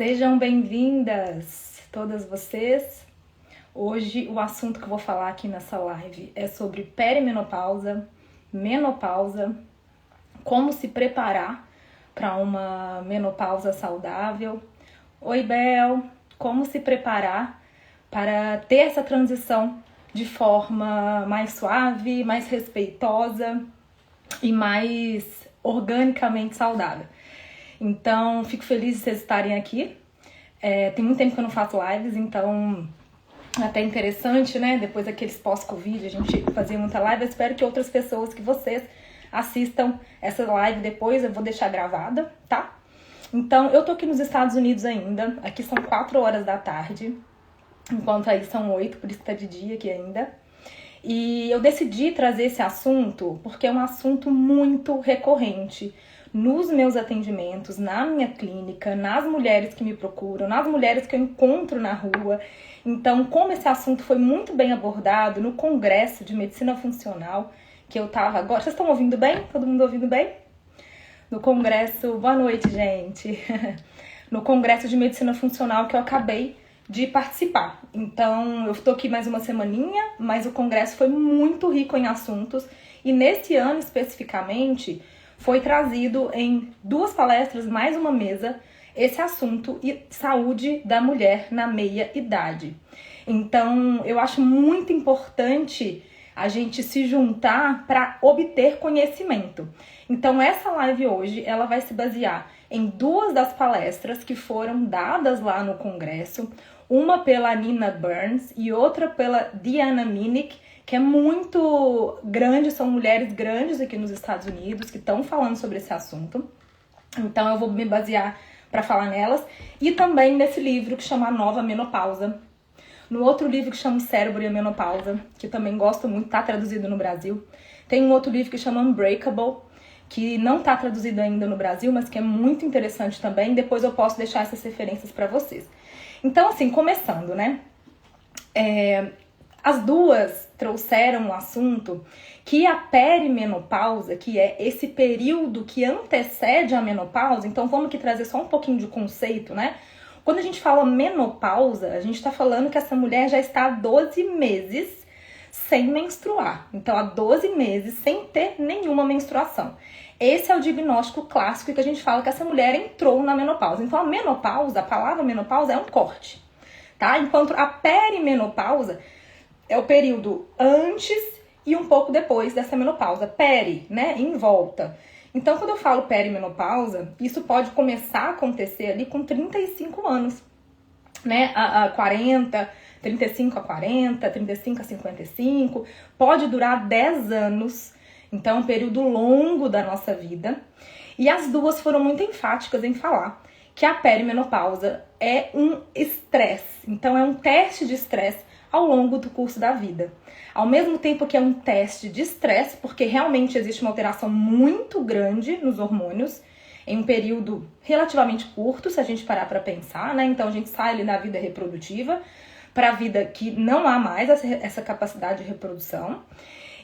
Sejam bem-vindas, todas vocês. Hoje o assunto que eu vou falar aqui nessa live é sobre perimenopausa, menopausa, como se preparar para uma menopausa saudável. Oi, Bel, como se preparar para ter essa transição de forma mais suave, mais respeitosa e mais organicamente saudável. Então, fico feliz de vocês estarem aqui. Tem muito tempo que eu não faço lives, então até interessante, né? Depois daqueles pós-Covid, a gente fazia muita live. Eu espero que outras pessoas, que vocês assistam essa live depois. Eu vou deixar gravada, tá? Então, eu tô aqui nos Estados Unidos ainda. Aqui são 4 horas da tarde, enquanto aí são 8, por isso que tá de dia aqui ainda. E eu decidi trazer esse assunto porque é um assunto muito recorrente nos meus atendimentos, na minha clínica, nas mulheres que me procuram, nas mulheres que eu encontro na rua. Então, como esse assunto foi muito bem abordado no Congresso de Medicina Funcional, que eu tava agora... Vocês estão ouvindo bem? Todo mundo ouvindo bem? No Congresso... Boa noite, gente! No Congresso de Medicina Funcional que eu acabei de participar. Então, eu estou aqui mais uma semaninha, mas o Congresso foi muito rico em assuntos. E nesse ano, especificamente, foi trazido em 2 palestras, mais uma mesa, esse assunto e saúde da mulher na meia-idade. Então, eu acho muito importante a gente se juntar para obter conhecimento. Então, essa live hoje, ela vai se basear em 2 das palestras que foram dadas lá no Congresso, uma pela Nina Burns e outra pela Diana Minnick, que é muito grande, são mulheres grandes aqui nos Estados Unidos que estão falando sobre esse assunto. Então eu vou me basear para falar nelas. E também nesse livro que chama A Nova Menopausa. No outro livro que chama O Cérebro e a Menopausa, que também gosto muito, tá traduzido no Brasil. Tem um outro livro que chama Unbreakable, que não tá traduzido ainda no Brasil, mas que é muito interessante também. Depois eu posso deixar essas referências para vocês. Então, assim, começando, né? As 2 trouxeram um assunto que a perimenopausa, que é esse período que antecede a menopausa, então vamos aqui trazer só um pouquinho de conceito, né? Quando a gente fala menopausa, a gente tá falando que essa mulher já está há 12 meses sem menstruar. Então, há 12 meses sem ter nenhuma menstruação. Esse é o diagnóstico clássico que a gente fala que essa mulher entrou na menopausa. Então, a menopausa, a palavra menopausa é um corte, tá? Enquanto a perimenopausa é o período antes e um pouco depois dessa menopausa. Peri, né? Em volta. Então, quando eu falo perimenopausa, isso pode começar a acontecer ali com 35 anos, né? A 40, 35 a 40, 35 a 55. Pode durar 10 anos. Então, é um período longo da nossa vida. E as 2 foram muito enfáticas em falar que a perimenopausa é um estresse. Então, é um teste de estresse ao longo do curso da vida. Ao mesmo tempo que é um teste de estresse, porque realmente existe uma alteração muito grande nos hormônios em um período relativamente curto, se a gente parar para pensar, né? Então a gente sai ali da vida reprodutiva para a vida que não há mais essa capacidade de reprodução.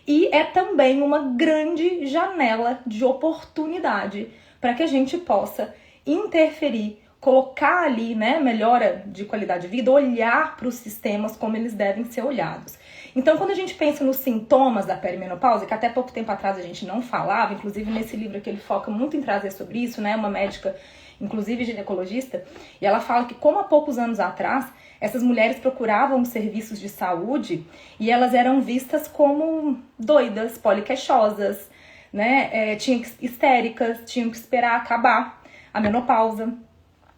E é também uma grande janela de oportunidade para que a gente possa interferir, colocar ali, né, melhora de qualidade de vida, olhar para os sistemas como eles devem ser olhados. Então, quando a gente pensa nos sintomas da perimenopausa, que até pouco tempo atrás a gente não falava, inclusive nesse livro que ele foca muito em trazer sobre isso, né, uma médica, inclusive ginecologista, e ela fala que como há poucos anos atrás, essas mulheres procuravam serviços de saúde e elas eram vistas como doidas, poliquechosas, né, histéricas, tinham que esperar acabar a menopausa.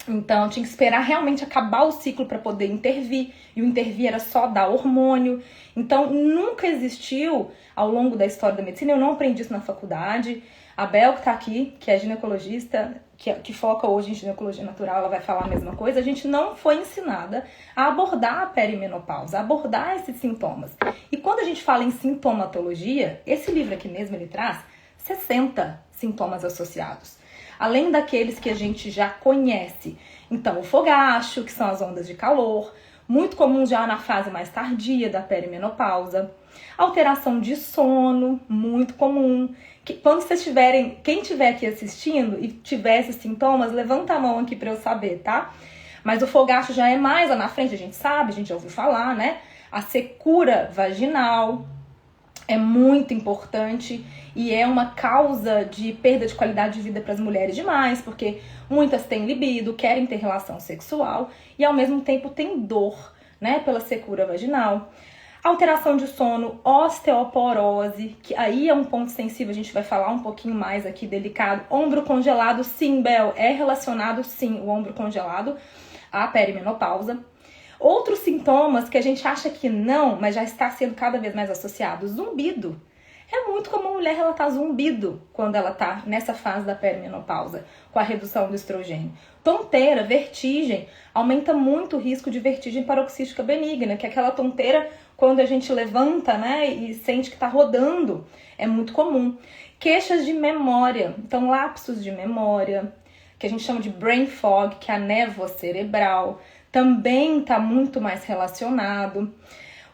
Então, tinha que esperar realmente acabar o ciclo para poder intervir. E o intervir era só dar hormônio. Então, nunca existiu, ao longo da história da medicina, eu não aprendi isso na faculdade. A Bel, que tá aqui, que é ginecologista, que foca hoje em ginecologia natural, ela vai falar a mesma coisa. A gente não foi ensinada a abordar a perimenopausa, a abordar esses sintomas. E quando a gente fala em sintomatologia, esse livro aqui mesmo, ele traz 60 sintomas associados. Além daqueles que a gente já conhece. Então, o fogacho, que são as ondas de calor, muito comum já na fase mais tardia da perimenopausa. Alteração de sono, muito comum. Quando vocês tiverem, quem estiver aqui assistindo e tiver esses sintomas, levanta a mão aqui para eu saber, tá? Mas o fogacho já é mais lá na frente, a gente sabe, a gente já ouviu falar, né? A secura vaginal é muito importante e é uma causa de perda de qualidade de vida para as mulheres demais, porque muitas têm libido, querem ter relação sexual e ao mesmo tempo têm dor, né, pela secura vaginal. Alteração de sono, osteoporose, que aí é um ponto sensível, a gente vai falar um pouquinho mais aqui, delicado. Ombro congelado, sim, Bel, é relacionado sim, o ombro congelado à perimenopausa. Outros sintomas que a gente acha que não, mas já está sendo cada vez mais associado, zumbido. É muito comum a mulher relatar zumbido quando ela está nessa fase da perimenopausa, com a redução do estrogênio. Tonteira, vertigem, aumenta muito o risco de vertigem paroxística benigna, que é aquela tonteira quando a gente levanta, né, e sente que está rodando, é muito comum. Queixas de memória, então lapsos de memória, que a gente chama de brain fog, que é a névoa cerebral, também está muito mais relacionado.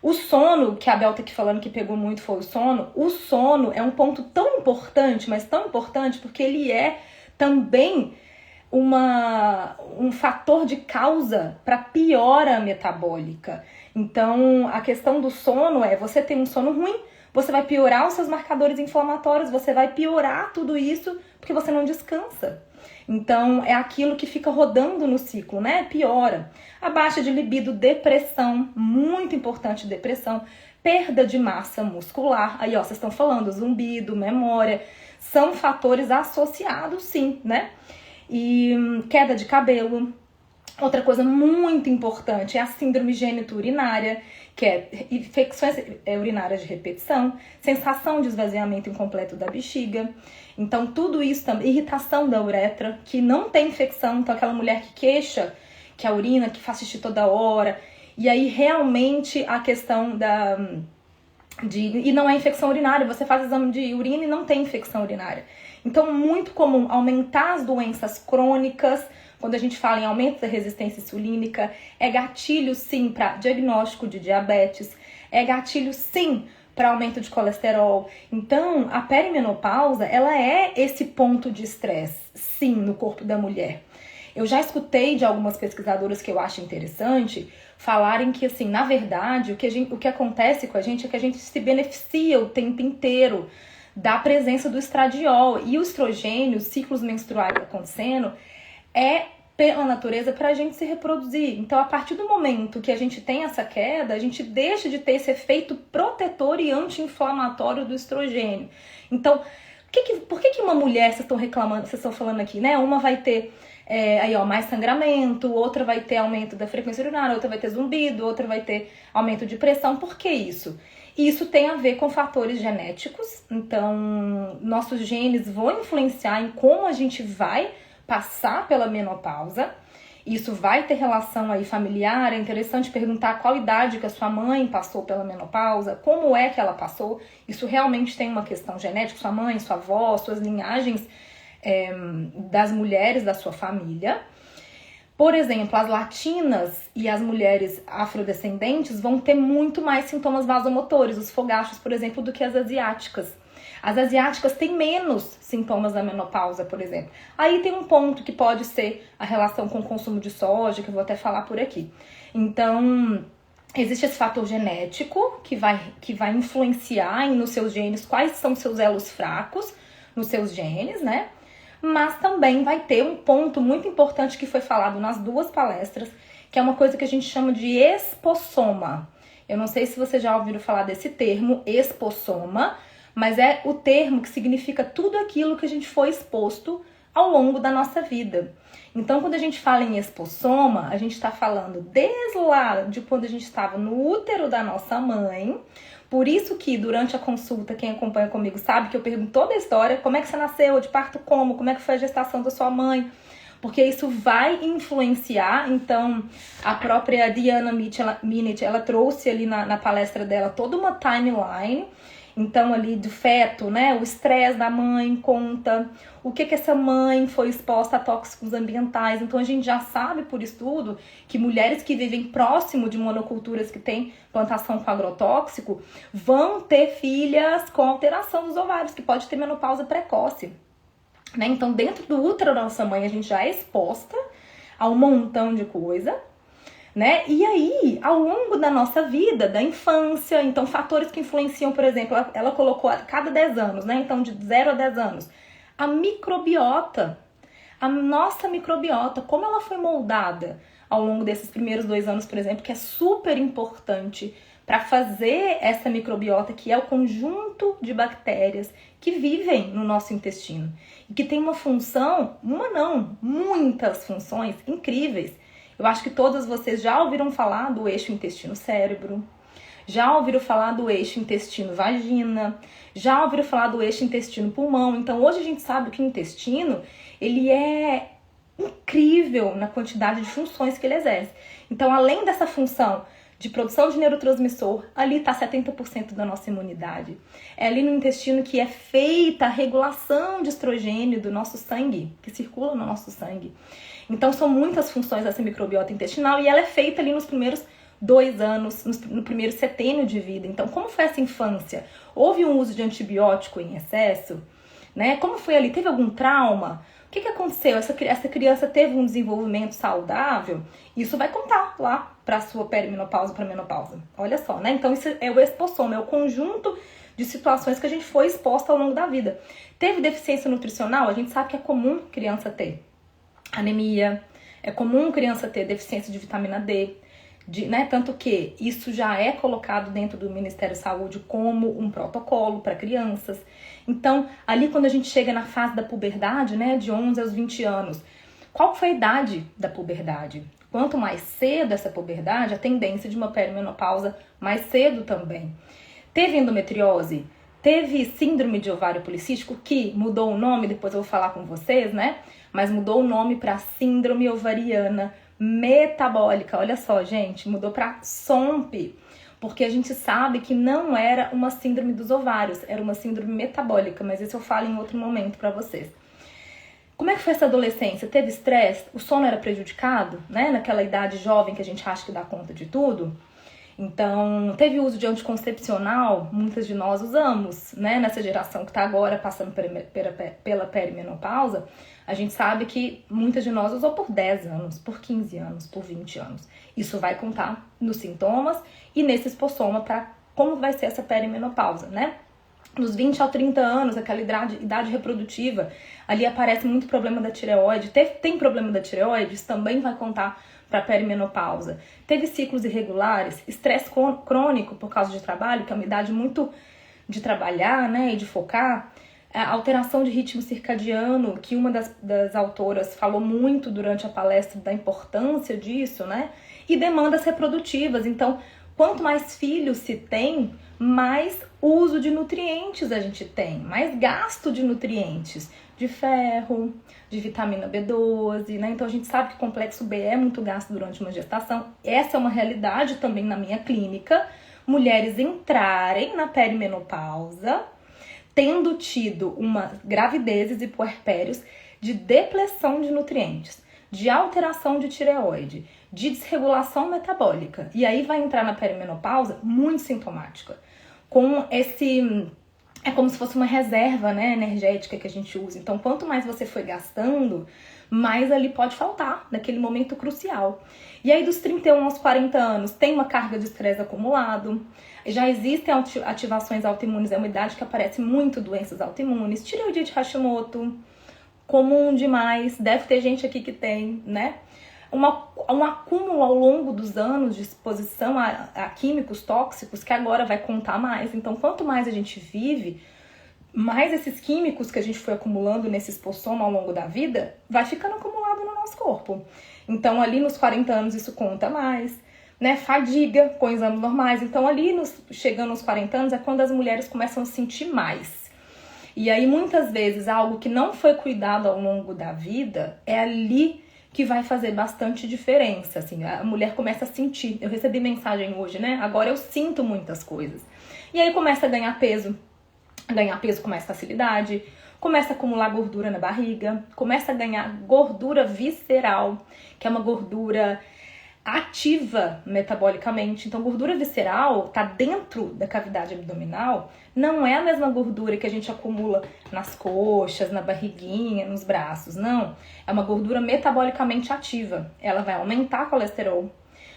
O sono, que a Bel tá aqui falando que pegou muito foi o sono é um ponto tão importante, mas tão importante porque ele é também um fator de causa para piora metabólica. Então, a questão do sono é, você tem um sono ruim, você vai piorar os seus marcadores inflamatórios, você vai piorar tudo isso porque você não descansa. Então, é aquilo que fica rodando no ciclo, né? Piora. A baixa de libido, depressão, muito importante depressão, perda de massa muscular. Aí, ó, vocês estão falando, zumbido, memória, são fatores associados, sim, né? E queda de cabelo. Outra coisa muito importante é a síndrome gênito-urinária, que é infecções urinárias de repetição, sensação de esvaziamento incompleto da bexiga. Então, tudo isso também, irritação da uretra, que não tem infecção, então aquela mulher que queixa que a urina, que faz xixi toda hora, e aí realmente a questão e não é infecção urinária, você faz exame de urina e não tem infecção urinária. Então, muito comum aumentar as doenças crônicas, quando a gente fala em aumento da resistência insulínica, é gatilho sim para diagnóstico de diabetes, é gatilho sim para aumento de colesterol. Então, a perimenopausa, ela é esse ponto de estresse, sim, no corpo da mulher. Eu já escutei de algumas pesquisadoras que eu acho interessante falarem que, assim, na verdade, o que acontece com a gente é que a gente se beneficia o tempo inteiro da presença do estradiol. E o estrogênio, os ciclos menstruais acontecendo, é pela natureza para a gente se reproduzir. Então, a partir do momento que a gente tem essa queda, a gente deixa de ter esse efeito protetor e anti-inflamatório do estrogênio. Então, por que uma mulher, vocês estão reclamando, vocês estão falando aqui, né? Uma vai ter mais sangramento, outra vai ter aumento da frequência urinária, outra vai ter zumbido, outra vai ter aumento de pressão. Por que isso? Isso tem a ver com fatores genéticos. Então, nossos genes vão influenciar em como a gente vai passar pela menopausa. Isso vai ter relação aí familiar. É interessante perguntar qual idade que a sua mãe passou pela menopausa, como é que ela passou. Isso realmente tem uma questão genética, sua mãe, sua avó, suas linhagens das mulheres da sua família. Por exemplo, as latinas e as mulheres afrodescendentes vão ter muito mais sintomas vasomotores, os fogachos, por exemplo, do que as asiáticas. As asiáticas têm menos sintomas da menopausa, por exemplo. Aí tem um ponto que pode ser a relação com o consumo de soja, que eu vou até falar por aqui. Então, existe esse fator genético que vai influenciar nos seus genes quais são seus elos fracos nos seus genes, né? Mas também vai ter um ponto muito importante que foi falado nas duas palestras, que é uma coisa que a gente chama de espossoma. Eu não sei se vocês já ouviram falar desse termo, espossoma, mas é o termo que significa tudo aquilo que a gente foi exposto ao longo da nossa vida. Então, quando a gente fala em espossoma, a gente está falando desde lá de quando a gente estava no útero da nossa mãe. Por isso que durante a consulta, quem acompanha comigo sabe que eu pergunto toda a história, como é que você nasceu, de parto como é que foi a gestação da sua mãe, porque isso vai influenciar. Então, a própria Diana Minich, ela trouxe ali na palestra dela toda uma timeline. Então, ali do feto, né, o estresse da mãe conta, o que essa mãe foi exposta a tóxicos ambientais. Então, a gente já sabe por estudo que mulheres que vivem próximo de monoculturas que têm plantação com agrotóxico vão ter filhas com alteração dos ovários, que pode ter menopausa precoce, né? Então, dentro do útero da nossa mãe, a gente já é exposta a um montão de coisa, né? E aí, ao longo da nossa vida, da infância, então fatores que influenciam, por exemplo, ela colocou a cada 10 anos, né? Então de 0 a 10 anos, a microbiota, a nossa microbiota, como ela foi moldada ao longo desses primeiros 2 anos, por exemplo, que é super importante para fazer essa microbiota, que é o conjunto de bactérias que vivem no nosso intestino e que tem uma função, uma não, muitas funções incríveis. Eu acho que todos vocês já ouviram falar do eixo intestino-cérebro, já ouviram falar do eixo intestino-vagina, já ouviram falar do eixo intestino-pulmão. Então hoje a gente sabe que o intestino, ele é incrível na quantidade de funções que ele exerce. Então, além dessa função de produção de neurotransmissor, ali está 70% da nossa imunidade. É ali no intestino que é feita a regulação de estrogênio do nosso sangue, que circula no nosso sangue. Então, são muitas funções dessa microbiota intestinal e ela é feita ali nos primeiros 2 anos, no primeiro setênio de vida. Então, como foi essa infância? Houve um uso de antibiótico em excesso? Né? Como foi ali? Teve algum trauma? O que aconteceu? Essa criança teve um desenvolvimento saudável? Isso vai contar lá para a sua perimenopausa, para a menopausa. Olha só, né? Então isso é o expossoma, é o conjunto de situações que a gente foi exposta ao longo da vida. Teve deficiência nutricional? A gente sabe que é comum criança ter anemia, é comum criança ter deficiência de vitamina D, né? Tanto que isso já é colocado dentro do Ministério da Saúde como um protocolo para crianças. Então, ali quando a gente chega na fase da puberdade, né, de 11 aos 20 anos, qual foi a idade da puberdade? Quanto mais cedo essa puberdade, a tendência de uma perimenopausa mais cedo também. Teve endometriose? Teve síndrome de ovário policístico, que mudou o nome, depois eu vou falar com vocês, né? Mas mudou o nome para síndrome ovariana metabólica. Olha só, gente, mudou para SOMP, porque a gente sabe que não era uma síndrome dos ovários, era uma síndrome metabólica, mas isso eu falo em outro momento para vocês. Como é que foi essa adolescência? Teve estresse? O sono era prejudicado, né? Naquela idade jovem que a gente acha que dá conta de tudo. Então, teve uso de anticoncepcional? Muitas de nós usamos, né? Nessa geração que está agora passando pela perimenopausa, a gente sabe que muitas de nós usou por 10 anos, por 15 anos, por 20 anos. Isso vai contar nos sintomas e nesse expossoma para como vai ser essa perimenopausa, né? Nos 20 a 30 anos, aquela idade reprodutiva, ali aparece muito problema da tireoide. Tem problema da tireoide, isso também vai contar para perimenopausa. Teve ciclos irregulares, estresse crônico por causa de trabalho, que é uma idade muito de trabalhar, né, e de focar. A alteração de ritmo circadiano, que uma das autoras falou muito durante a palestra da importância disso, né? E demandas reprodutivas. Então, quanto mais filhos se tem, mais uso de nutrientes a gente tem, mais gasto de nutrientes, de ferro, de vitamina B12, né? Então a gente sabe que o complexo B é muito gasto durante uma gestação. Essa é uma realidade também na minha clínica. Mulheres entrarem na perimenopausa tendo tido uma gravidezes e puerpérios de depleção de nutrientes, de alteração de tireoide, de desregulação metabólica. E aí vai entrar na perimenopausa muito sintomática. Com esse... É como se fosse uma reserva, né, energética que a gente usa. Então, quanto mais você foi gastando, mais ali pode faltar, naquele momento crucial. E aí, dos 31 aos 40 anos, tem uma carga de estresse acumulado. Já existem ativações autoimunes, é uma idade que aparece muito doenças autoimunes. Tireoidite Hashimoto, comum demais, deve ter gente aqui que tem, né? Um acúmulo ao longo dos anos de exposição a químicos tóxicos que agora vai contar mais. Então, quanto mais a gente vive, mais esses químicos que a gente foi acumulando nesse expossoma ao longo da vida, vai ficando acumulado no nosso corpo. Então, ali nos 40 anos isso conta mais, né? Fadiga com exames normais. Então, ali chegando aos 40 anos é quando as mulheres começam a sentir mais. E aí, muitas vezes, algo que não foi cuidado ao longo da vida é ali que vai fazer bastante diferença, assim, a mulher começa a sentir. Eu recebi mensagem hoje, né? Agora eu sinto muitas coisas. E aí começa a ganhar peso com mais facilidade, começa a acumular gordura na barriga, começa a ganhar gordura visceral, que é uma gordura ativa metabolicamente. Então, gordura visceral está dentro da cavidade abdominal, não é a mesma gordura que a gente acumula nas coxas, na barriguinha, nos braços, não. É uma gordura metabolicamente ativa. Ela vai aumentar colesterol,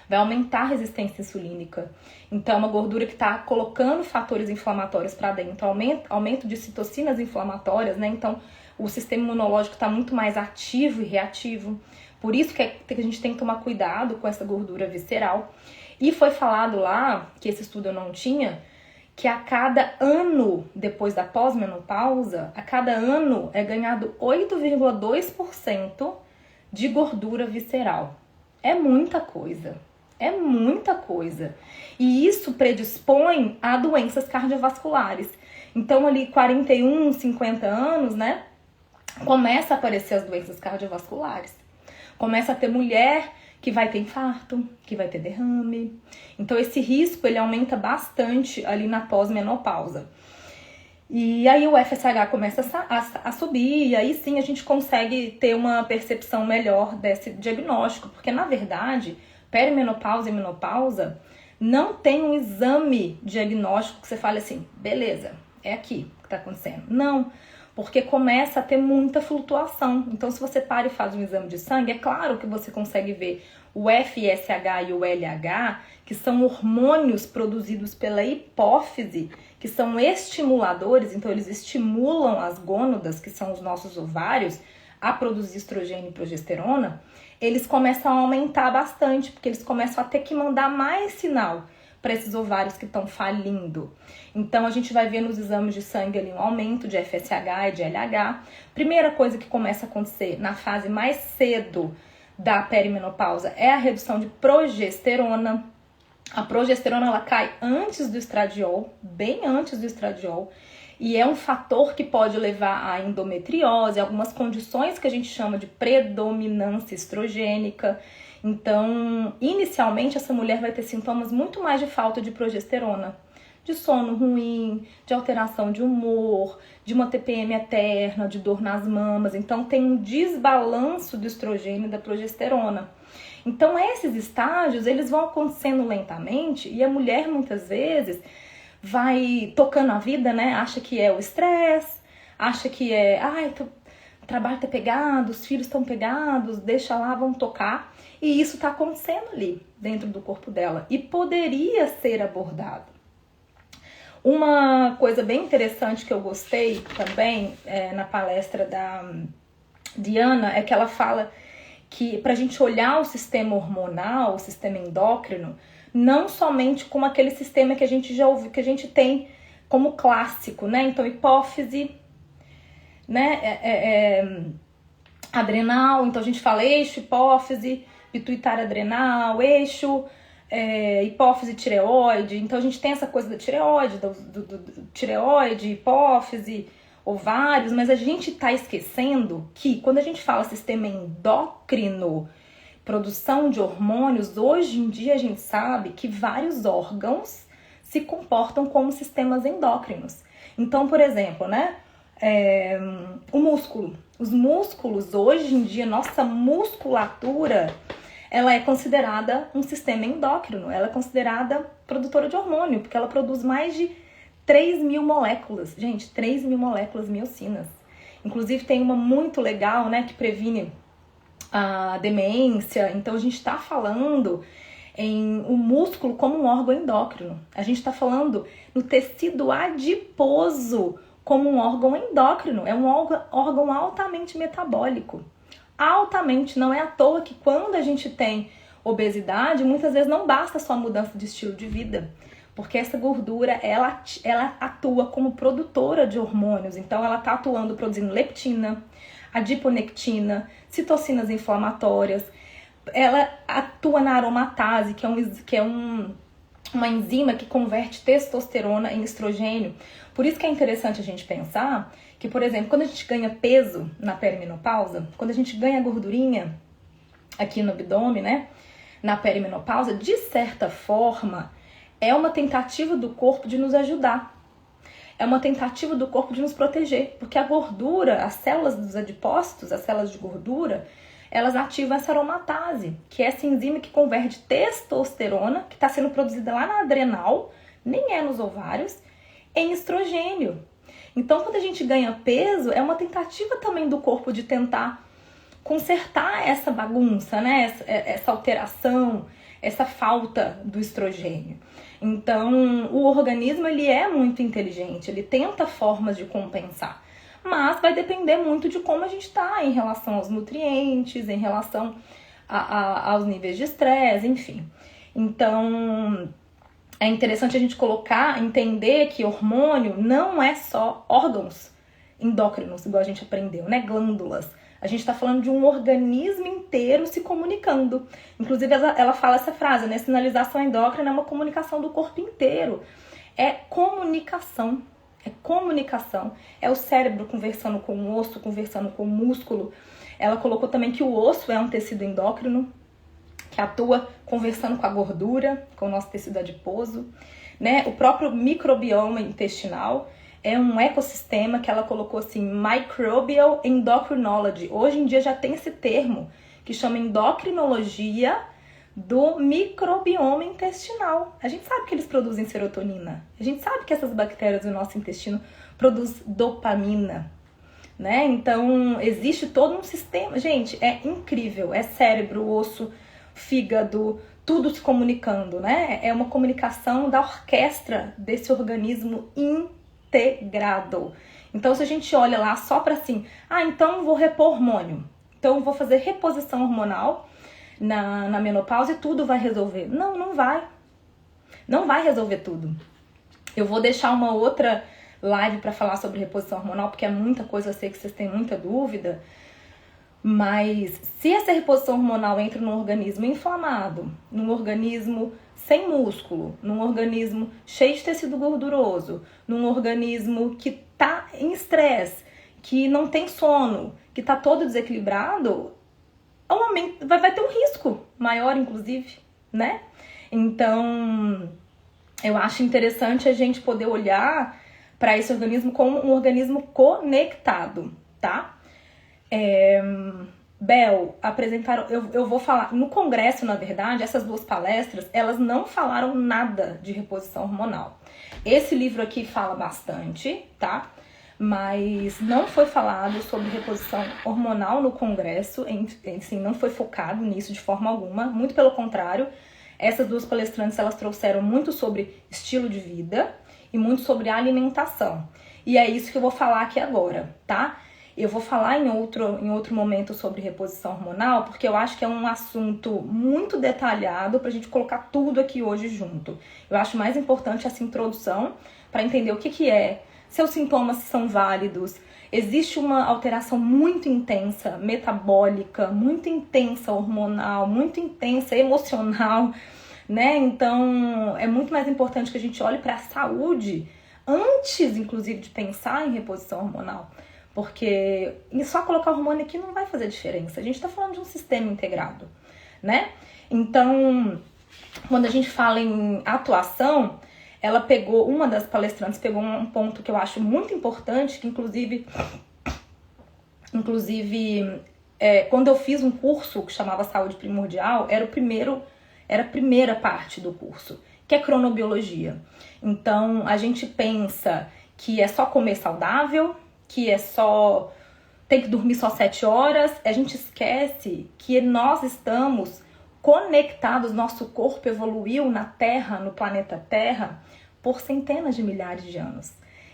vai aumentar a resistência insulínica. Então, é uma gordura que está colocando fatores inflamatórios para dentro, aumento de citocinas inflamatórias, né? Então, o sistema imunológico está muito mais ativo e reativo. Por isso que a gente tem que tomar cuidado com essa gordura visceral. E foi falado lá, que esse estudo eu não tinha, que a cada ano depois da pós-menopausa, a cada ano é ganhado 8,2% de gordura visceral. É muita coisa. É muita coisa. E isso predispõe a doenças cardiovasculares. Então, ali 41, 50 anos, né? Começa a aparecer as doenças cardiovasculares. Começa a ter mulher que vai ter infarto, que vai ter derrame. Então, esse risco, ele aumenta bastante ali na pós-menopausa. E aí o FSH começa a subir, e aí sim a gente consegue ter uma percepção melhor desse diagnóstico. Porque, na verdade, perimenopausa e menopausa não tem um exame diagnóstico que você fale assim, beleza, é aqui que está acontecendo. Não, porque começa a ter muita flutuação. Então, se você para e faz um exame de sangue, é claro que você consegue ver o FSH e o LH, que são hormônios produzidos pela hipófise, que são estimuladores, então eles estimulam as gônadas, que são os nossos ovários, a produzir estrogênio e progesterona. Eles começam a aumentar bastante, porque eles começam a ter que mandar mais sinal para esses ovários que estão falindo. Então, a gente vai ver nos exames de sangue ali um aumento de FSH e de LH. Primeira coisa que começa a acontecer na fase mais cedo da perimenopausa é a redução de progesterona. A progesterona, ela cai antes do estradiol, bem antes do estradiol, e é um fator que pode levar à endometriose, algumas condições que a gente chama de predominância estrogênica. Então, inicialmente, essa mulher vai ter sintomas muito mais de falta de progesterona, de sono ruim, de alteração de humor, de uma TPM eterna, de dor nas mamas. Então, tem um desbalanço do estrogênio e da progesterona. Então, esses estágios, eles vão acontecendo lentamente e a mulher, muitas vezes, vai tocando a vida, né? Acha que é o estresse, acha que é, o trabalho tá pegado, os filhos estão pegados, deixa lá, vão tocar. E isso tá acontecendo ali, dentro do corpo dela. E poderia ser abordado. Uma coisa bem interessante que eu gostei também na palestra da Diana é que ela fala que pra gente olhar o sistema hormonal, o sistema endócrino, não somente como aquele sistema que a gente já ouviu, que a gente tem como clássico, né? Então, hipófise, né? Adrenal, então a gente fala eixo, hipófise, pituitária adrenal, eixo, hipófise, tireoide. Então a gente tem essa coisa da tireoide, do tireoide, hipófise, ovários, mas a gente tá esquecendo que quando a gente fala sistema endócrino, produção de hormônios, hoje em dia a gente sabe que vários órgãos se comportam como sistemas endócrinos. Então, por exemplo, né, o músculo. Os músculos, hoje em dia, nossa musculatura, ela é considerada um sistema endócrino. Ela é considerada produtora de hormônio, porque ela produz mais de 3.000 moléculas. Gente, 3.000 moléculas miocinas. Inclusive, tem uma muito legal, né, que previne a demência. Então a gente está falando em o músculo como um órgão endócrino. A gente está falando no tecido adiposo como um órgão endócrino. É um órgão altamente metabólico. Altamente. Não é à toa que quando a gente tem obesidade, muitas vezes não basta só a mudança de estilo de vida. Porque essa gordura, ela atua como produtora de hormônios. Então ela está atuando, produzindo leptina, adiponectina, citocinas inflamatórias. Ela atua na aromatase, que é uma enzima que converte testosterona em estrogênio. Por isso que é interessante a gente pensar que, por exemplo, quando a gente ganha peso na perimenopausa, quando a gente ganha gordurinha aqui no abdômen, né, na perimenopausa, de certa forma, é uma tentativa do corpo de nos ajudar. É uma tentativa do corpo de nos proteger, porque a gordura, as células dos adipócitos, as células de gordura, elas ativam essa aromatase, que é essa enzima que converte testosterona, que está sendo produzida lá na adrenal, nem é nos ovários, em estrogênio. Então, quando a gente ganha peso, é uma tentativa também do corpo de tentar consertar essa bagunça, né? Essa alteração, essa falta do estrogênio. Então, o organismo ele é muito inteligente, ele tenta formas de compensar, mas vai depender muito de como a gente está em relação aos nutrientes, em relação aos níveis de estresse, enfim. Então, é interessante a gente entender que hormônio não é só órgãos endócrinos, igual a gente aprendeu, né? Glândulas. A gente está falando de um organismo inteiro se comunicando. Inclusive, ela fala essa frase, né? Sinalização endócrina é uma comunicação do corpo inteiro. É comunicação. É comunicação. É o cérebro conversando com o osso, conversando com o músculo. Ela colocou também que o osso é um tecido endócrino, que atua conversando com a gordura, com o nosso tecido adiposo, né? O próprio microbioma intestinal é um ecossistema que ela colocou assim, Microbial Endocrinology. Hoje em dia já tem esse termo, que chama endocrinologia do microbioma intestinal. A gente sabe que eles produzem serotonina. A gente sabe que essas bactérias do nosso intestino produzem dopamina, né? Então, existe todo um sistema. Gente, é incrível. É cérebro, osso, fígado, tudo se comunicando, né? É uma comunicação da orquestra desse organismo integrado. Então, se a gente olha lá só para assim, então vou repor hormônio, então vou fazer reposição hormonal na menopausa e tudo vai resolver. Não vai. Não vai resolver tudo. Eu vou deixar uma outra live para falar sobre reposição hormonal, porque é muita coisa, eu sei que vocês têm muita dúvida. Mas se essa reposição hormonal entra num organismo inflamado, num organismo sem músculo, num organismo cheio de tecido gorduroso, num organismo que tá em estresse, que não tem sono, que tá todo desequilibrado, vai ter um risco maior, inclusive, né? Então, eu acho interessante a gente poder olhar para esse organismo como um organismo conectado, tá? Bel, apresentaram, eu vou falar, no congresso, na verdade, essas duas palestras, elas não falaram nada de reposição hormonal. Esse livro aqui fala bastante, tá? Mas não foi falado sobre reposição hormonal no congresso, assim, não foi focado nisso de forma alguma, muito pelo contrário. Essas duas palestrantes, elas trouxeram muito sobre estilo de vida e muito sobre alimentação. E é isso que eu vou falar aqui agora, tá? Eu vou falar em outro momento sobre reposição hormonal, porque eu acho que é um assunto muito detalhado pra gente colocar tudo aqui hoje junto. Eu acho mais importante essa introdução para entender o que é, seus sintomas são válidos, existe uma alteração muito intensa, metabólica, muito intensa hormonal, muito intensa emocional, né? Então, é muito mais importante que a gente olhe para a saúde antes, inclusive, de pensar em reposição hormonal. Porque só colocar hormônio aqui não vai fazer diferença. A gente está falando de um sistema integrado, né? Então, quando a gente fala em atuação, uma das palestrantes pegou um ponto que eu acho muito importante, que inclusive quando eu fiz um curso que chamava Saúde Primordial, era a primeira parte do curso, que é cronobiologia. Então, a gente pensa que é só comer saudável, que é só tem que dormir só 7 horas, a gente esquece que nós estamos conectados, nosso corpo evoluiu na Terra, no planeta Terra, por centenas de milhares de anos.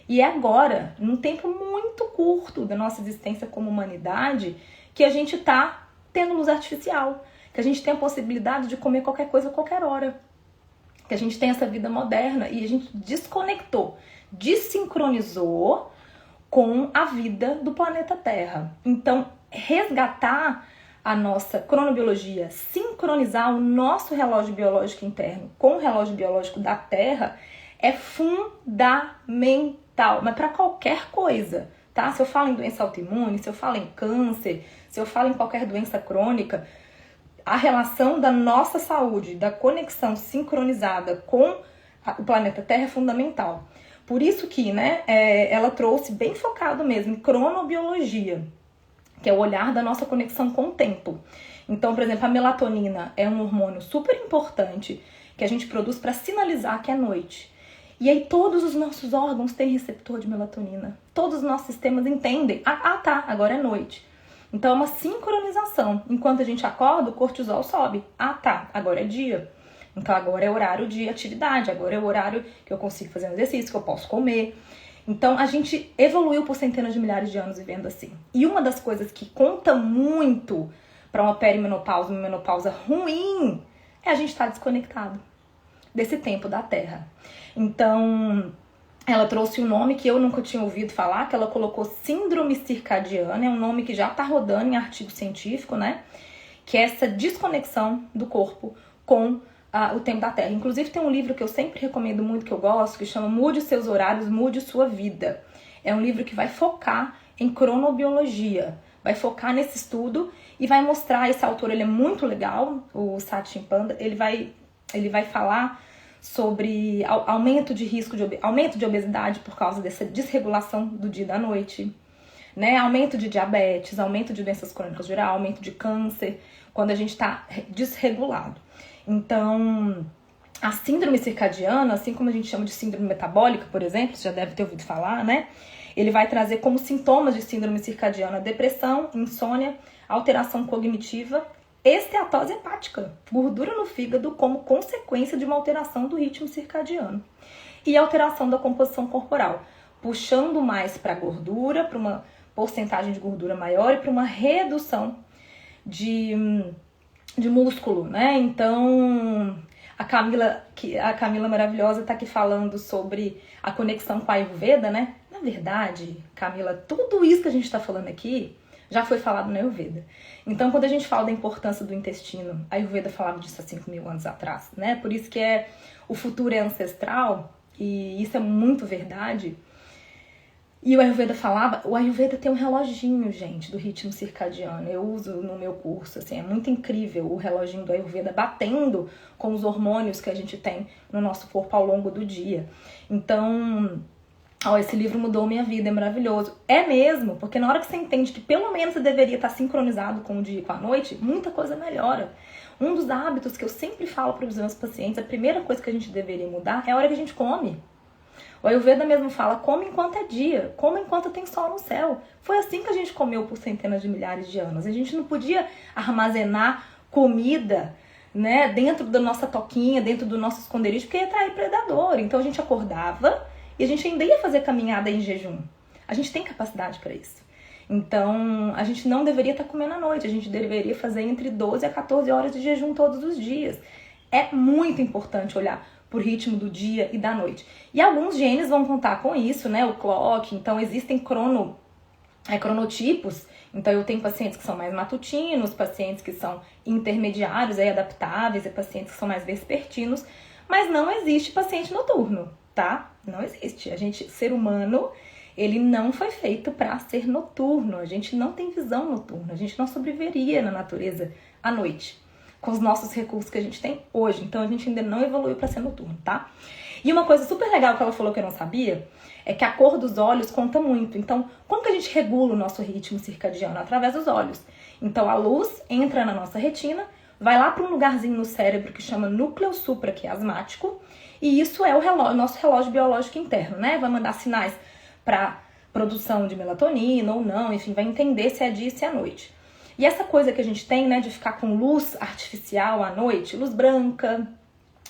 E é agora, num tempo muito curto da nossa existência como humanidade, que a gente está tendo luz artificial, que a gente tem a possibilidade de comer qualquer coisa a qualquer hora, que a gente tem essa vida moderna e a gente desconectou, desincronizou com a vida do planeta Terra. Então, resgatar a nossa cronobiologia, sincronizar o nosso relógio biológico interno com o relógio biológico da Terra é fundamental, mas para qualquer coisa, tá? Se eu falo em doença autoimune, se eu falo em câncer, se eu falo em qualquer doença crônica, a relação da nossa saúde, da conexão sincronizada com o planeta Terra é fundamental. Por isso que, né, ela trouxe bem focado mesmo em cronobiologia, que é o olhar da nossa conexão com o tempo. Então, por exemplo, a melatonina é um hormônio super importante que a gente produz para sinalizar que é noite. E aí todos os nossos órgãos têm receptor de melatonina. Todos os nossos sistemas entendem. Tá, agora é noite. Então é uma sincronização. Enquanto a gente acorda, o cortisol sobe. Tá, agora é dia. Então agora é horário de atividade, agora é o horário que eu consigo fazer um exercício, que eu posso comer. Então a gente evoluiu por centenas de milhares de anos vivendo assim. E uma das coisas que conta muito para uma perimenopausa, uma menopausa ruim, é a gente estar desconectado desse tempo da Terra. Então, ela trouxe um nome que eu nunca tinha ouvido falar, que ela colocou síndrome circadiana, é um nome que já está rodando em artigo científico, né? Que é essa desconexão do corpo com o tempo da Terra. Inclusive tem um livro que eu sempre recomendo muito, que eu gosto, que chama Mude Seus Horários, Mude Sua Vida. É um livro que vai focar em cronobiologia, vai focar nesse estudo e vai mostrar, esse autor ele é muito legal, o Satchin Panda, ele vai falar sobre aumento de risco aumento de obesidade por causa dessa desregulação do dia e da noite, né? Aumento de diabetes, aumento de doenças crônicas geral, aumento de câncer, quando a gente está desregulado. Então, a síndrome circadiana, assim como a gente chama de síndrome metabólica, por exemplo, você já deve ter ouvido falar, né? Ele vai trazer como sintomas de síndrome circadiana depressão, insônia, alteração cognitiva, esteatose hepática, gordura no fígado como consequência de uma alteração do ritmo circadiano. E alteração da composição corporal, puxando mais para a gordura, para uma porcentagem de gordura maior e para uma redução de músculo, né? Então, a Camila maravilhosa está aqui falando sobre a conexão com a Ayurveda, né? Na verdade, Camila, tudo isso que a gente está falando aqui já foi falado na Ayurveda. Então, quando a gente fala da importância do intestino, a Ayurveda falava disso há 5.000 anos atrás, né? Por isso que o futuro é ancestral, e isso é muito verdade. E o Ayurveda tem um reloginho, gente, do ritmo circadiano. Eu uso no meu curso, assim, é muito incrível o reloginho do Ayurveda batendo com os hormônios que a gente tem no nosso corpo ao longo do dia. Então, esse livro mudou minha vida, é maravilhoso. É mesmo, porque na hora que você entende que pelo menos você deveria estar sincronizado com o dia e com a noite, muita coisa melhora. Um dos hábitos que eu sempre falo para os meus pacientes, a primeira coisa que a gente deveria mudar é a hora que a gente come. O Ayurveda mesmo fala, come enquanto é dia, come enquanto tem sol no céu. Foi assim que a gente comeu por centenas de milhares de anos. A gente não podia armazenar comida, né, dentro da nossa toquinha, dentro do nosso esconderijo, porque ia atrair predador. Então a gente acordava e a gente ainda ia fazer caminhada em jejum. A gente tem capacidade para isso. Então, a gente não deveria estar comendo à noite. A gente deveria fazer entre 12 a 14 horas de jejum todos os dias. É muito importante olhar por ritmo do dia e da noite. E alguns genes vão contar com isso, né? O clock. Então, existem cronotipos. Então, eu tenho pacientes que são mais matutinos, pacientes que são intermediários, adaptáveis, e pacientes que são mais vespertinos. Mas não existe paciente noturno, tá? Não existe. Ser humano, ele não foi feito para ser noturno. A gente não tem visão noturna. A gente não sobreviveria na natureza à noite, com os nossos recursos que a gente tem hoje. Então, a gente ainda não evoluiu para ser noturno, tá? E uma coisa super legal que ela falou que eu não sabia é que a cor dos olhos conta muito. Então, como que a gente regula o nosso ritmo circadiano? Através dos olhos. Então, a luz entra na nossa retina, vai lá para um lugarzinho no cérebro que chama núcleo supraquiasmático, e isso é o nosso relógio biológico interno, né? Vai mandar sinais para produção de melatonina ou não, enfim, vai entender se é dia e se é noite. E essa coisa que a gente tem, né, de ficar com luz artificial à noite, luz branca,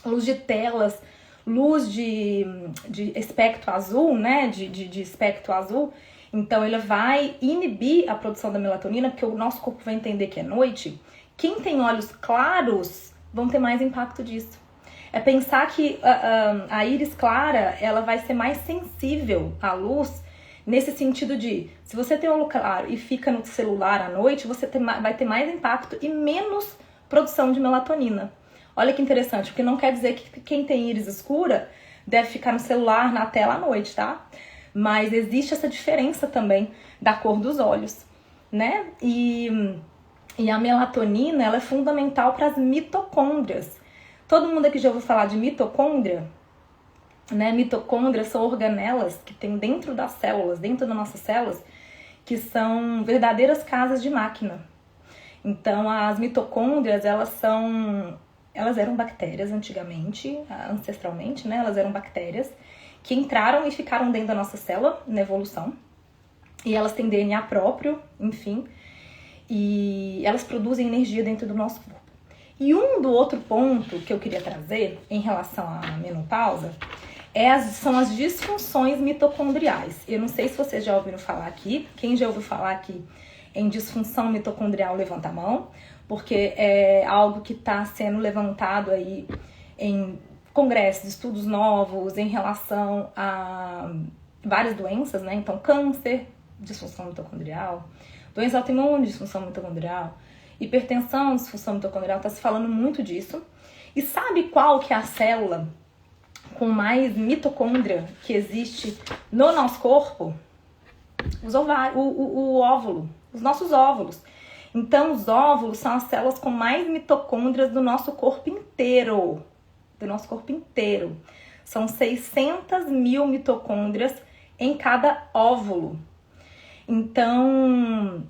luz de telas, luz de espectro azul, né, de espectro azul, então ele vai inibir a produção da melatonina, porque o nosso corpo vai entender que é noite. Quem tem olhos claros vão ter mais impacto disso. É pensar que a íris clara, ela vai ser mais sensível à luz, nesse sentido de, se você tem um olho claro e fica no celular à noite, você vai ter mais impacto e menos produção de melatonina. Olha que interessante, porque não quer dizer que quem tem íris escura deve ficar no celular, na tela à noite, tá? Mas existe essa diferença também da cor dos olhos, né? E a melatonina, ela é fundamental para as mitocôndrias. Todo mundo aqui já ouviu falar de mitocôndria? Né? Mitocôndrias são organelas que tem dentro das células, dentro das nossas células, que são verdadeiras casas de máquina. Então, as mitocôndrias, elas eram bactérias antigamente, ancestralmente, né? Elas eram bactérias que entraram e ficaram dentro da nossa célula na evolução. E elas têm DNA próprio, enfim, e elas produzem energia dentro do nosso corpo. E do outro ponto que eu queria trazer em relação à menopausa são as disfunções mitocondriais. Eu não sei se vocês já ouviram falar aqui. Quem já ouviu falar aqui em disfunção mitocondrial, levanta a mão, porque é algo que está sendo levantado aí em congressos, estudos novos em relação a várias doenças, né? Então, câncer, disfunção mitocondrial, doença autoimune, disfunção mitocondrial, hipertensão, disfunção mitocondrial, está se falando muito disso. E sabe qual que é a célula com mais mitocôndria que existe no nosso corpo? Os ovários, o óvulo, os nossos óvulos. Então, os óvulos são as células com mais mitocôndrias do nosso corpo inteiro. Do nosso corpo inteiro. São 600 mil mitocôndrias em cada óvulo. Então,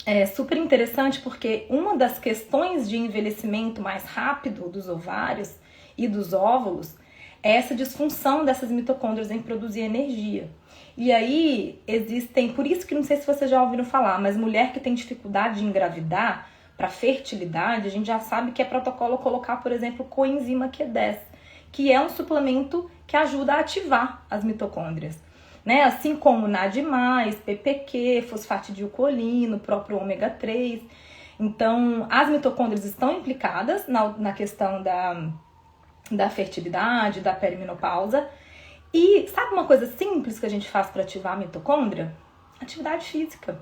é super interessante porque uma das questões de envelhecimento mais rápido dos ovários e dos óvulos é essa disfunção dessas mitocôndrias em produzir energia. E aí existem, por isso que não sei se vocês já ouviram falar, mas mulher que tem dificuldade de engravidar para fertilidade, a gente já sabe que é protocolo colocar, por exemplo, coenzima Q10, que é um suplemento que ajuda a ativar as mitocôndrias. Né? Assim como NAD+, PPQ, fosfatidilcolina, o próprio ômega 3. Então, as mitocôndrias estão implicadas na questão da fertilidade, da perimenopausa. E sabe uma coisa simples que a gente faz para ativar a mitocôndria? Atividade física.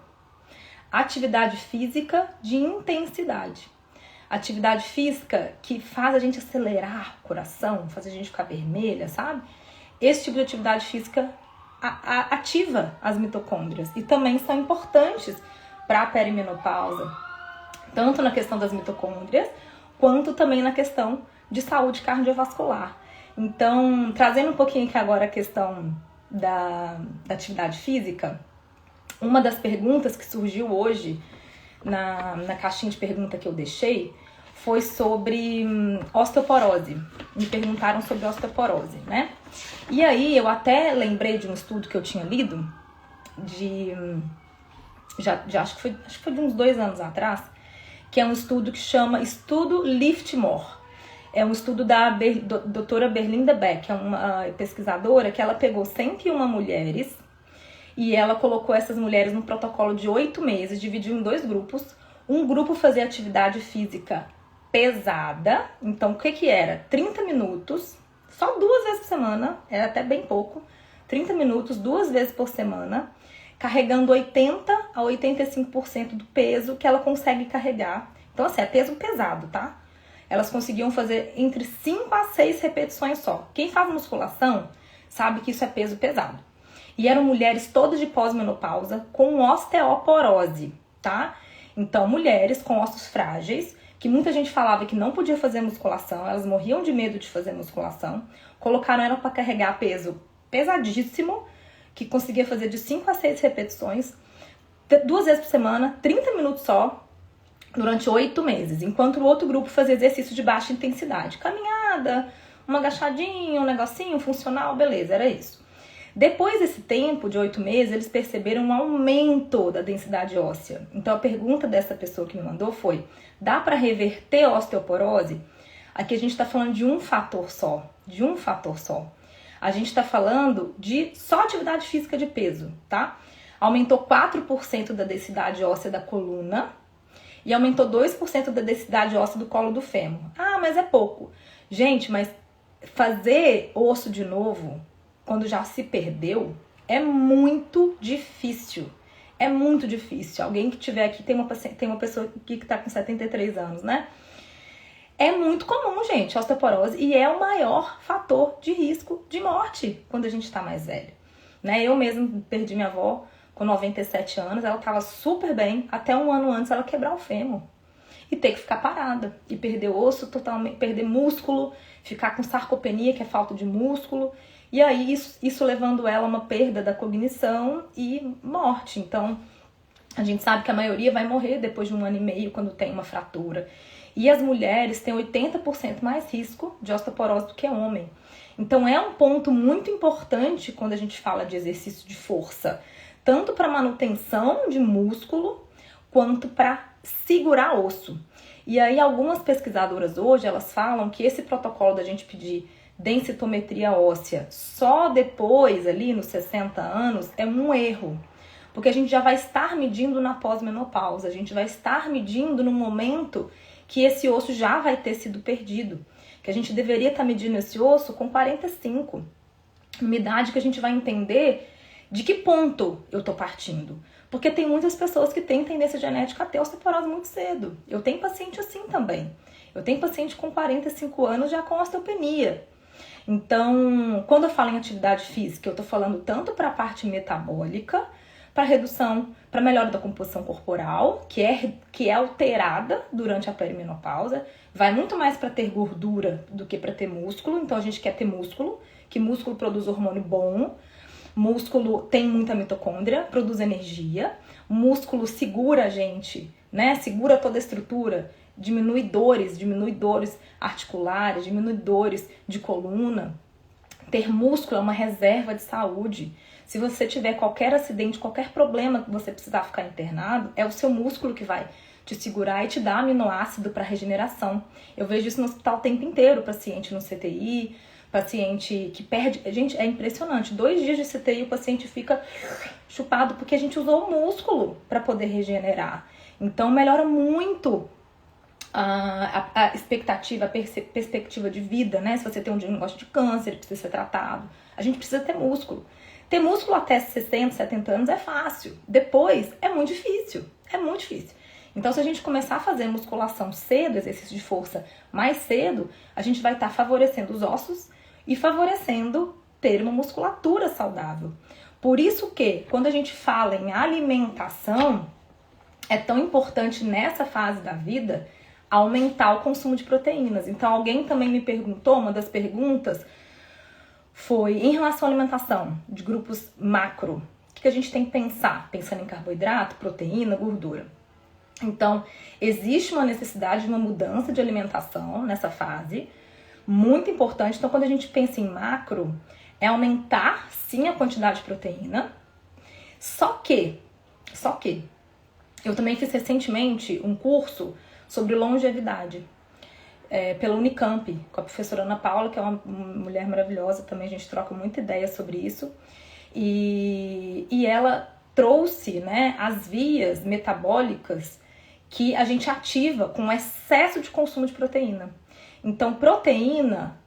Atividade física de intensidade. Atividade física que faz a gente acelerar o coração, faz a gente ficar vermelha, sabe? Esse tipo de atividade física ativa as mitocôndrias e também são importantes para a perimenopausa, tanto na questão das mitocôndrias, quanto também na questão de saúde cardiovascular. Então, trazendo um pouquinho aqui agora a questão da atividade física, uma das perguntas que surgiu hoje na caixinha de pergunta que eu deixei foi sobre osteoporose. Me perguntaram sobre osteoporose, né? E aí eu até lembrei de um estudo que eu tinha lido, acho que foi de uns 2 anos atrás, que é um estudo que chama Estudo Lift More. É um estudo da doutora Berlinda Beck, é uma pesquisadora que ela pegou 101 mulheres e ela colocou essas mulheres num protocolo de 8 meses, dividiu em 2 grupos. Um grupo fazia atividade física pesada, então o que era? 30 minutos, só 2 vezes por semana, era até bem pouco, 30 minutos, 2 vezes por semana, carregando 80 a 85% do peso que ela consegue carregar. Então assim, é peso pesado, tá? Elas conseguiam fazer entre 5 a 6 repetições só. Quem faz musculação sabe que isso é peso pesado. E eram mulheres todas de pós-menopausa com osteoporose, tá? Então, mulheres com ossos frágeis, que muita gente falava que não podia fazer musculação, elas morriam de medo de fazer musculação, colocaram ela para carregar peso pesadíssimo, que conseguia fazer de 5 a 6 repetições, 2 vezes por semana, 30 minutos só, durante 8 meses, enquanto o outro grupo fazia exercício de baixa intensidade, caminhada, uma agachadinha, um negocinho funcional, beleza, era isso. Depois desse tempo de 8 meses, eles perceberam um aumento da densidade óssea. Então a pergunta dessa pessoa que me mandou foi: dá para reverter a osteoporose? Aqui a gente está falando de um fator só, A gente está falando de só atividade física de peso, tá? Aumentou 4% da densidade óssea da coluna e aumentou 2% da densidade óssea do colo do fêmur. Ah, mas é pouco. Gente, mas fazer osso de novo, quando já se perdeu, é muito difícil. É muito difícil. Alguém que tiver aqui, tem uma pessoa aqui que tá com 73 anos, né? É muito comum, gente, a osteoporose, e é o maior fator de risco de morte quando a gente tá mais velho, né? Eu mesma perdi minha avó com 97 anos, ela tava super bem, até 1 ano antes ela quebrar o fêmur e ter que ficar parada, e perder osso totalmente, perder músculo, ficar com sarcopenia, que é falta de músculo, e aí isso levando ela a uma perda da cognição e morte. Então, A gente sabe que a maioria vai morrer depois de 1 ano e meio quando tem uma fratura. E as mulheres têm 80% mais risco de osteoporose do que homem. Então é um ponto muito importante quando a gente fala de exercício de força, tanto para manutenção de músculo quanto para segurar osso. E aí algumas pesquisadoras hoje, elas falam que esse protocolo da gente pedir densitometria óssea só depois, ali nos 60 anos, é um erro. Porque a gente já vai estar medindo na pós-menopausa, a gente vai estar medindo no momento que esse osso já vai ter sido perdido. Que a gente deveria estar medindo esse osso com 45. Uma idade que a gente vai entender de que ponto eu tô partindo. Porque tem muitas pessoas que têm tendência genética a ter osteoporose muito cedo. Eu tenho paciente assim também. Eu tenho paciente com 45 anos já com osteopenia. Então, quando eu falo em atividade física, eu tô falando tanto para a parte metabólica, para redução, para melhora da composição corporal, que é alterada durante a perimenopausa, vai muito mais para ter gordura do que para ter músculo. Então a gente quer ter músculo, que músculo produz hormônio bom, músculo tem muita mitocôndria, produz energia, músculo segura a gente, né? Segura toda a estrutura, diminui dores articulares, diminui dores de coluna. Ter músculo é uma reserva de saúde. Se você tiver qualquer acidente, qualquer problema que você precisar ficar internado, é o seu músculo que vai te segurar e te dar aminoácido para regeneração. Eu vejo isso no hospital o tempo inteiro, paciente no CTI, paciente que perde... Gente, é impressionante. 2 dias de CTI o paciente fica chupado porque a gente usou o músculo para poder regenerar. Então melhora muito a expectativa, a perspectiva de vida, né? Se você tem um diagnóstico de câncer, precisa ser tratado. A gente precisa ter músculo. Ter músculo até 60, 70 anos é fácil. Depois é muito difícil. É muito difícil. Então, se a gente começar a fazer musculação cedo, exercício de força mais cedo, a gente vai estar favorecendo os ossos e favorecendo ter uma musculatura saudável. Por isso que, quando a gente fala em alimentação, é tão importante nessa fase da vida aumentar o consumo de proteínas. Então, alguém também me perguntou, uma das perguntas foi em relação à alimentação de grupos macro. O que a gente tem que pensar? Pensando em carboidrato, proteína, gordura. Então, existe uma necessidade de uma mudança de alimentação nessa fase, muito importante. Então, quando a gente pensa em macro, é aumentar, sim, a quantidade de proteína. Só que, eu também fiz recentemente um curso sobre longevidade. Pela Unicamp, com a professora Ana Paula, que é uma mulher maravilhosa também, a gente troca muita ideia sobre isso. E ela trouxe, né, as vias metabólicas que a gente ativa com excesso de consumo de proteína. Então, proteína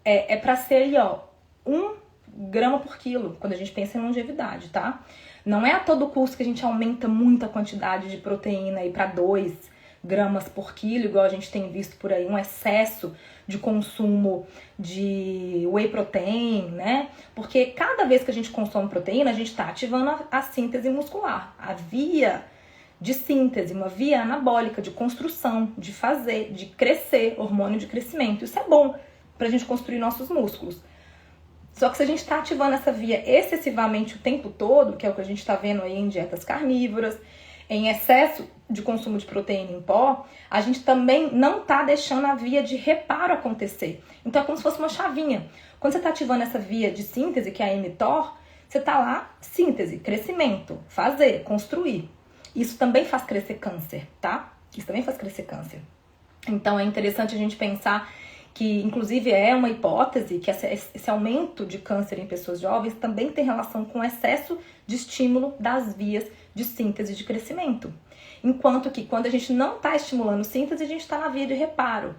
é para ser aí, ó, 1 grama por quilo, quando a gente pensa em longevidade, tá? Não é a todo custo que a gente aumenta muito a quantidade de proteína aí para 2 gramas por quilo, igual a gente tem visto por aí, um excesso de consumo de whey protein, né? Porque cada vez que a gente consome proteína, a gente está ativando a síntese muscular, a via de síntese, uma via anabólica de construção, de fazer, de crescer, hormônio de crescimento. Isso é bom pra gente construir nossos músculos. Só que se a gente está ativando essa via excessivamente o tempo todo, que é o que a gente está vendo aí em dietas carnívoras, em excesso de consumo de proteína em pó, a gente também não está deixando a via de reparo acontecer. Então é como se fosse uma chavinha. Quando você está ativando essa via de síntese, que é a mTOR, você está lá, síntese, crescimento, fazer, construir. Isso também faz crescer câncer, tá? Isso também faz crescer câncer. Então é interessante a gente pensar que, inclusive, é uma hipótese que esse aumento de câncer em pessoas jovens também tem relação com o excesso de estímulo das vias de síntese de crescimento. Enquanto que quando a gente não está estimulando síntese, a gente está na via de reparo.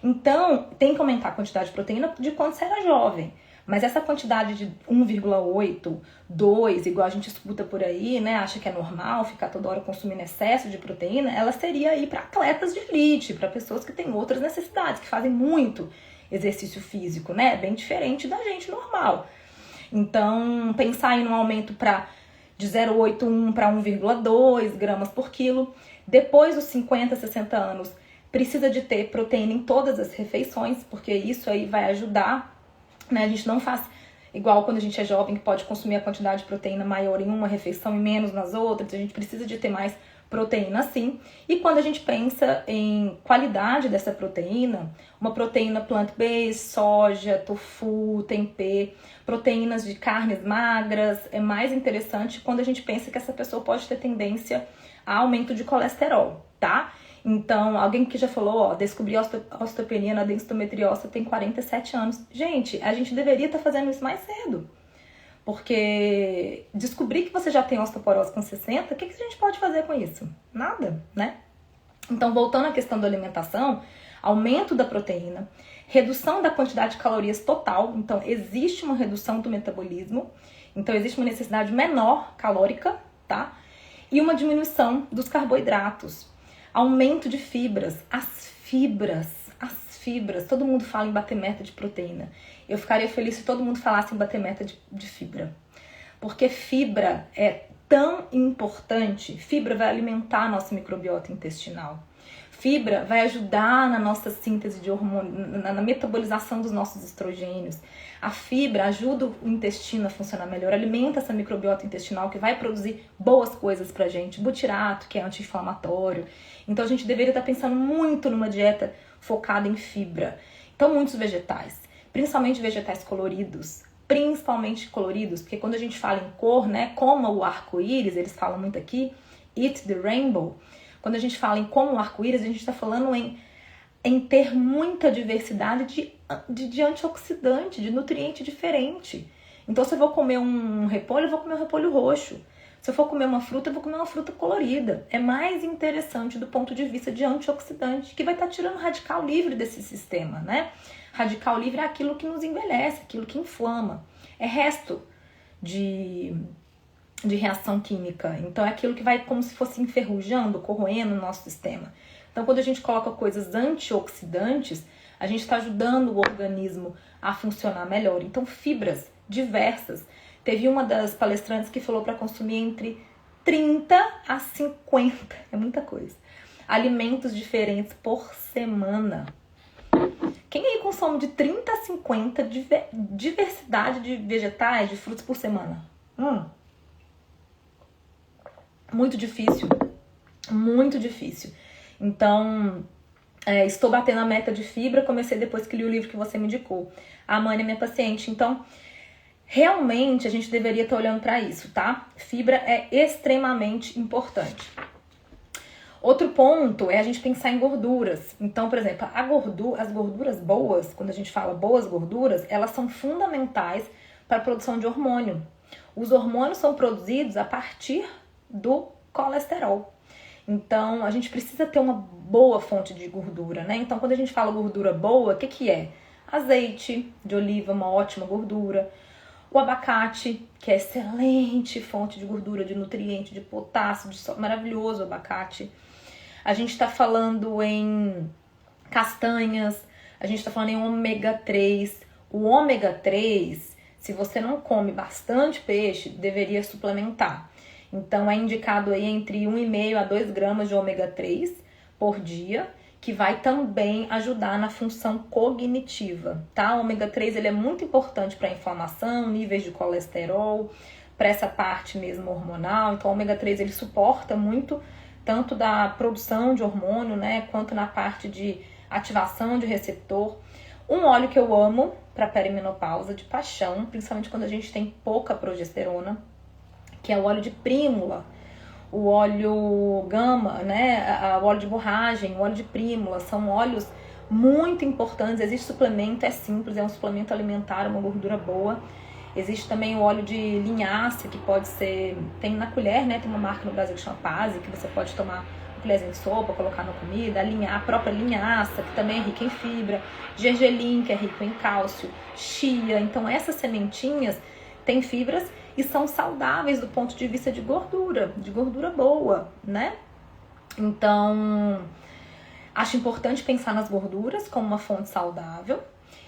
Então, tem que aumentar a quantidade de proteína de quando você era jovem. Mas essa quantidade de 1,8, 2, igual a gente escuta por aí, né? Acha que é normal ficar toda hora consumindo excesso de proteína, ela seria aí para atletas de elite, para pessoas que têm outras necessidades, que fazem muito exercício físico, né? Bem diferente da gente normal. Então, pensar em um aumento de 0,81 para 1,2 gramas por quilo. Depois dos 50, 60 anos, precisa de ter proteína em todas as refeições, porque isso aí vai ajudar, né? A gente não faz igual quando a gente é jovem, que pode consumir a quantidade de proteína maior em uma refeição e menos nas outras, a gente precisa de ter mais proteína sim. E quando a gente pensa em qualidade dessa proteína, uma proteína plant-based, soja, tofu, tempê, proteínas de carnes magras, é mais interessante quando a gente pensa que essa pessoa pode ter tendência a aumento de colesterol, tá? Então, alguém que já falou, ó, descobri a osteopenia na densitometriose tem 47 anos. Gente, a gente deveria estar fazendo isso mais cedo. Porque descobrir que você já tem osteoporose com 60, o que a gente pode fazer com isso? Nada, né? Então, voltando à questão da alimentação, aumento da proteína, redução da quantidade de calorias total. Então, existe uma redução do metabolismo. Então, existe uma necessidade menor calórica, tá? E uma diminuição dos carboidratos. Aumento de fibras. As fibras. Todo mundo fala em bater meta de proteína. Eu ficaria feliz se todo mundo falasse em bater meta de fibra. Porque fibra é tão importante. Fibra vai alimentar a nossa microbiota intestinal. Fibra vai ajudar na nossa síntese de hormônio, na metabolização dos nossos estrogênios. A fibra ajuda o intestino a funcionar melhor, alimenta essa microbiota intestinal que vai produzir boas coisas pra gente. Butirato, que é anti-inflamatório. Então a gente deveria estar pensando muito numa dieta focada em fibra. Então muitos vegetais, principalmente vegetais coloridos, porque quando a gente fala em cor, né, como o arco-íris, eles falam muito aqui, eat the rainbow. Quando a gente fala em como o arco-íris, a gente está falando em ter muita diversidade de antioxidante, de nutriente diferente. Então, se eu vou comer um repolho, eu vou comer um repolho roxo. Se eu for comer uma fruta, eu vou comer uma fruta colorida. É mais interessante do ponto de vista de antioxidante, que vai estar tirando radical livre desse sistema, né? Radical livre é aquilo que nos envelhece, aquilo que inflama. É resto de reação química. Então é aquilo que vai como se fosse enferrujando, corroendo o nosso sistema. Então quando a gente coloca coisas antioxidantes, a gente está ajudando o organismo a funcionar melhor. Então fibras diversas. Teve uma das palestrantes que falou para consumir entre 30 a 50, é muita coisa, alimentos diferentes por semana. Quem aí consome de 30 a 50 diversidade de vegetais, de frutos por semana? Muito difícil. Muito difícil. Então, estou batendo a meta de fibra. Comecei depois que li o livro que você me indicou. A Mãe é minha paciente. Então, realmente a gente deveria estar olhando para isso, tá? Fibra é extremamente importante. Outro ponto é a gente pensar em gorduras. Então, por exemplo, as gorduras boas, quando a gente fala boas gorduras, elas são fundamentais para a produção de hormônio. Os hormônios são produzidos a partir do colesterol. Então, a gente precisa ter uma boa fonte de gordura, né? Então, quando a gente fala gordura boa, o que é? Azeite de oliva, uma ótima gordura. O abacate, que é excelente fonte de gordura, de nutriente, de potássio, maravilhoso o abacate. A gente está falando em castanhas, a gente está falando em ômega 3. O ômega 3, se você não come bastante peixe, deveria suplementar. Então, é indicado aí entre 1,5 a 2 gramas de ômega 3 por dia, que vai também ajudar na função cognitiva, tá? O ômega 3 ele é muito importante para a inflamação, níveis de colesterol, para essa parte mesmo hormonal. Então, o ômega 3 ele suporta muito tanto da produção de hormônio, né, quanto na parte de ativação de receptor. Um óleo que eu amo para perimenopausa de paixão, principalmente quando a gente tem pouca progesterona, que é o óleo de prímula, o óleo gama, né, o óleo de borragem, o óleo de prímula, são óleos muito importantes. Existe suplemento, é simples, é um suplemento alimentar, uma gordura boa. Existe também o óleo de linhaça, que pode ser, tem na colher, né, tem uma marca no Brasil que chama Pase, que você pode tomar uma colherzinha de sopa, colocar na comida. A própria linhaça, que também é rica em fibra. Gergelim, que é rico em cálcio. Chia, então essas sementinhas têm fibras e são saudáveis do ponto de vista de gordura boa, né? Então, acho importante pensar nas gorduras como uma fonte saudável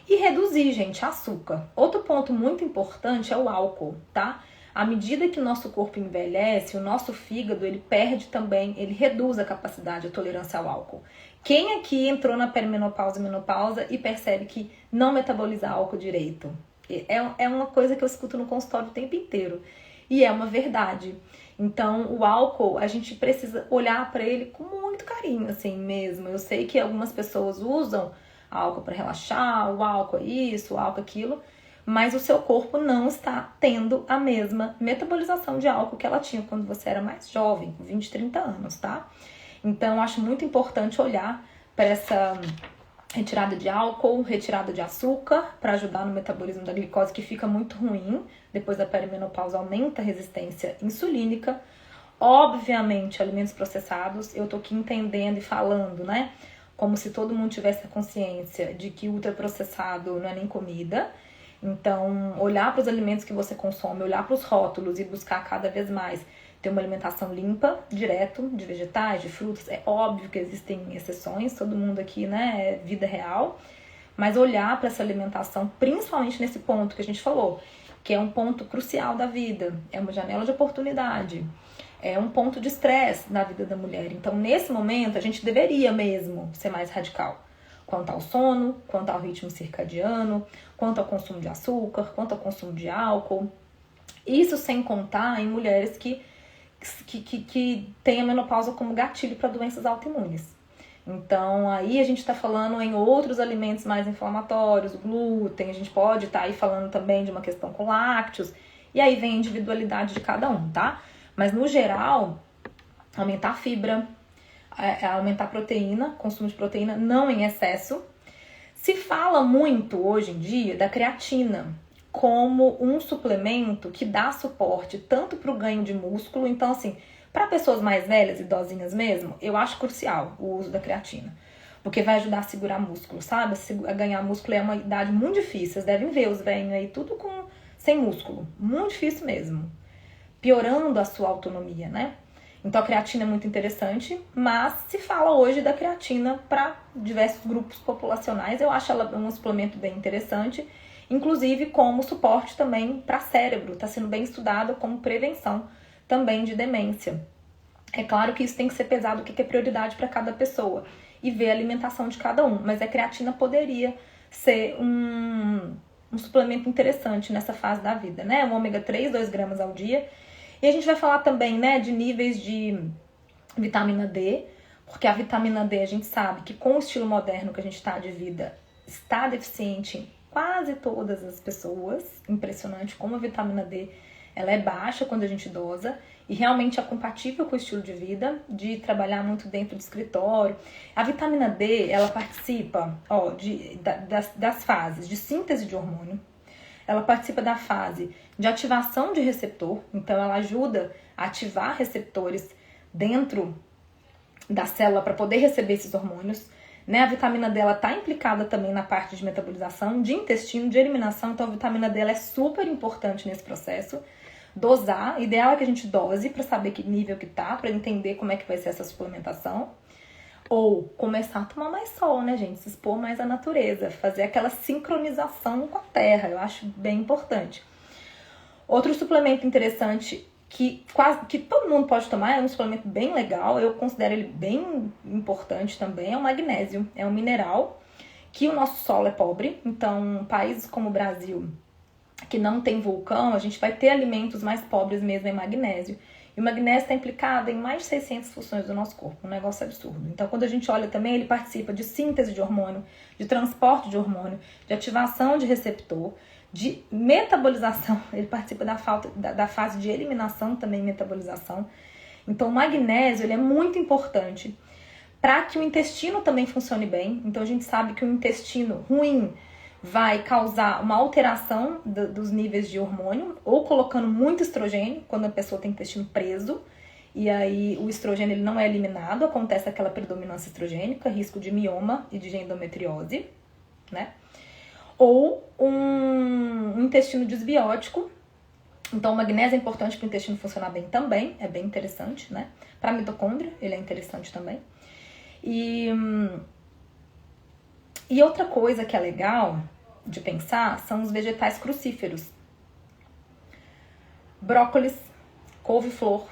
e reduzir, gente, açúcar. Outro ponto muito importante é o álcool, tá? À medida que o nosso corpo envelhece, o nosso fígado, ele perde também, ele reduz a capacidade, a tolerância ao álcool. Quem aqui entrou na perimenopausa e menopausa e percebe que não metaboliza álcool direito? É uma coisa que eu escuto no consultório o tempo inteiro. E é uma verdade. Então, o álcool, a gente precisa olhar para ele com muito carinho, assim mesmo. Eu sei que algumas pessoas usam álcool para relaxar, o álcool é isso, o álcool é aquilo, mas o seu corpo não está tendo a mesma metabolização de álcool que ela tinha quando você era mais jovem, com 20, 30 anos, tá? Então, eu acho muito importante olhar para essa retirada de álcool, retirada de açúcar, para ajudar no metabolismo da glicose, que fica muito ruim. Depois da perimenopausa aumenta a resistência insulínica. Obviamente, alimentos processados, eu tô aqui entendendo e falando, né? Como se todo mundo tivesse a consciência de que ultraprocessado não é nem comida. Então, olhar para os alimentos que você consome, olhar para os rótulos e buscar cada vez mais ter uma alimentação limpa, direto, de vegetais, de frutas. É óbvio que existem exceções, todo mundo aqui, né, é vida real. Mas olhar para essa alimentação, principalmente nesse ponto que a gente falou, que é um ponto crucial da vida, é uma janela de oportunidade, é um ponto de estresse na vida da mulher. Então, nesse momento, a gente deveria mesmo ser mais radical. Quanto ao sono, quanto ao ritmo circadiano, quanto ao consumo de açúcar, quanto ao consumo de álcool. Isso sem contar em mulheres que têm a menopausa como gatilho para doenças autoimunes. Então, aí a gente está falando em outros alimentos mais inflamatórios, o glúten, a gente pode estar aí falando também de uma questão com lácteos, e aí vem a individualidade de cada um, tá? Mas, no geral, aumentar a fibra, aumentar a proteína, consumo de proteína, não em excesso. Se fala muito, hoje em dia, da creatina como um suplemento que dá suporte tanto para o ganho de músculo, então, assim, para pessoas mais velhas, idosinhas mesmo, eu acho crucial o uso da creatina. Porque vai ajudar a segurar músculo, sabe? A ganhar músculo é uma idade muito difícil. Vocês devem ver os velhos aí, tudo sem músculo. Muito difícil mesmo. Piorando a sua autonomia, né? Então a creatina é muito interessante, mas se fala hoje da creatina para diversos grupos populacionais. Eu acho ela um suplemento bem interessante, inclusive como suporte também para cérebro. Está sendo bem estudado como prevenção também de demência. É claro que isso tem que ser pesado, o que é prioridade para cada pessoa, e ver a alimentação de cada um. Mas a creatina poderia ser um suplemento interessante nessa fase da vida, né? O ômega 3, 2 gramas ao dia. E a gente vai falar também, né, de níveis de vitamina D, porque a vitamina D a gente sabe que com o estilo moderno que a gente está de vida, está deficiente em quase todas as pessoas. Impressionante como a vitamina D ela é baixa quando a gente dosa e realmente é compatível com o estilo de vida, de trabalhar muito dentro do escritório. A vitamina D, ela participa das fases de síntese de hormônio, ela participa da fase de ativação de receptor, então ela ajuda a ativar receptores dentro da célula para poder receber esses hormônios. Né? A vitamina D está implicada também na parte de metabolização, de intestino, de eliminação, então a vitamina D ela é super importante nesse processo. Dosar, ideal é que a gente dose para saber que nível que tá, para entender como é que vai ser essa suplementação. Ou começar a tomar mais sol, né, gente? Se expor mais à natureza, fazer aquela sincronização com a terra, eu acho bem importante. Outro suplemento interessante que todo mundo pode tomar, é um suplemento bem legal, eu considero ele bem importante também, é o magnésio. É um mineral que o nosso solo é pobre, então países como o Brasil, que não tem vulcão, a gente vai ter alimentos mais pobres mesmo em magnésio. E o magnésio está implicado em mais de 600 funções do nosso corpo, um negócio absurdo. Então, quando a gente olha também, ele participa de síntese de hormônio, de transporte de hormônio, de ativação de receptor, de metabolização, ele participa da fase de eliminação também, metabolização. Então, o magnésio ele é muito importante para que o intestino também funcione bem. Então, a gente sabe que o intestino ruim vai causar uma alteração dos níveis de hormônio, ou colocando muito estrogênio, quando a pessoa tem intestino preso, e aí o estrogênio ele não é eliminado, acontece aquela predominância estrogênica, risco de mioma e de endometriose, né? Ou um intestino disbiótico. Então o magnésio é importante para o intestino funcionar bem também, é bem interessante, né? Para a mitocôndria ele é interessante também. E outra coisa que é legal de pensar são os vegetais crucíferos. Brócolis, couve-flor,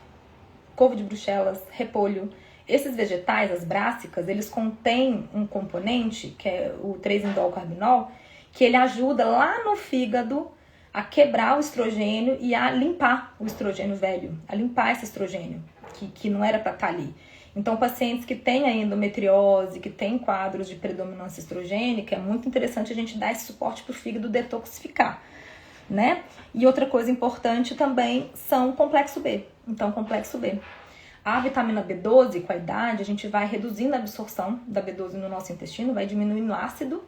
couve de Bruxelas, repolho. Esses vegetais, as brássicas, eles contêm um componente, que é o 3-indolcarbinol, que ele ajuda lá no fígado a quebrar o estrogênio e a limpar o estrogênio velho, a limpar esse estrogênio que não era para estar ali. Então, pacientes que têm a endometriose, que têm quadros de predominância estrogênica, é muito interessante a gente dar esse suporte para o fígado detoxificar, né? E outra coisa importante também são o complexo B. Então, complexo B. A vitamina B12, com a idade, a gente vai reduzindo a absorção da B12 no nosso intestino, vai diminuindo o ácido,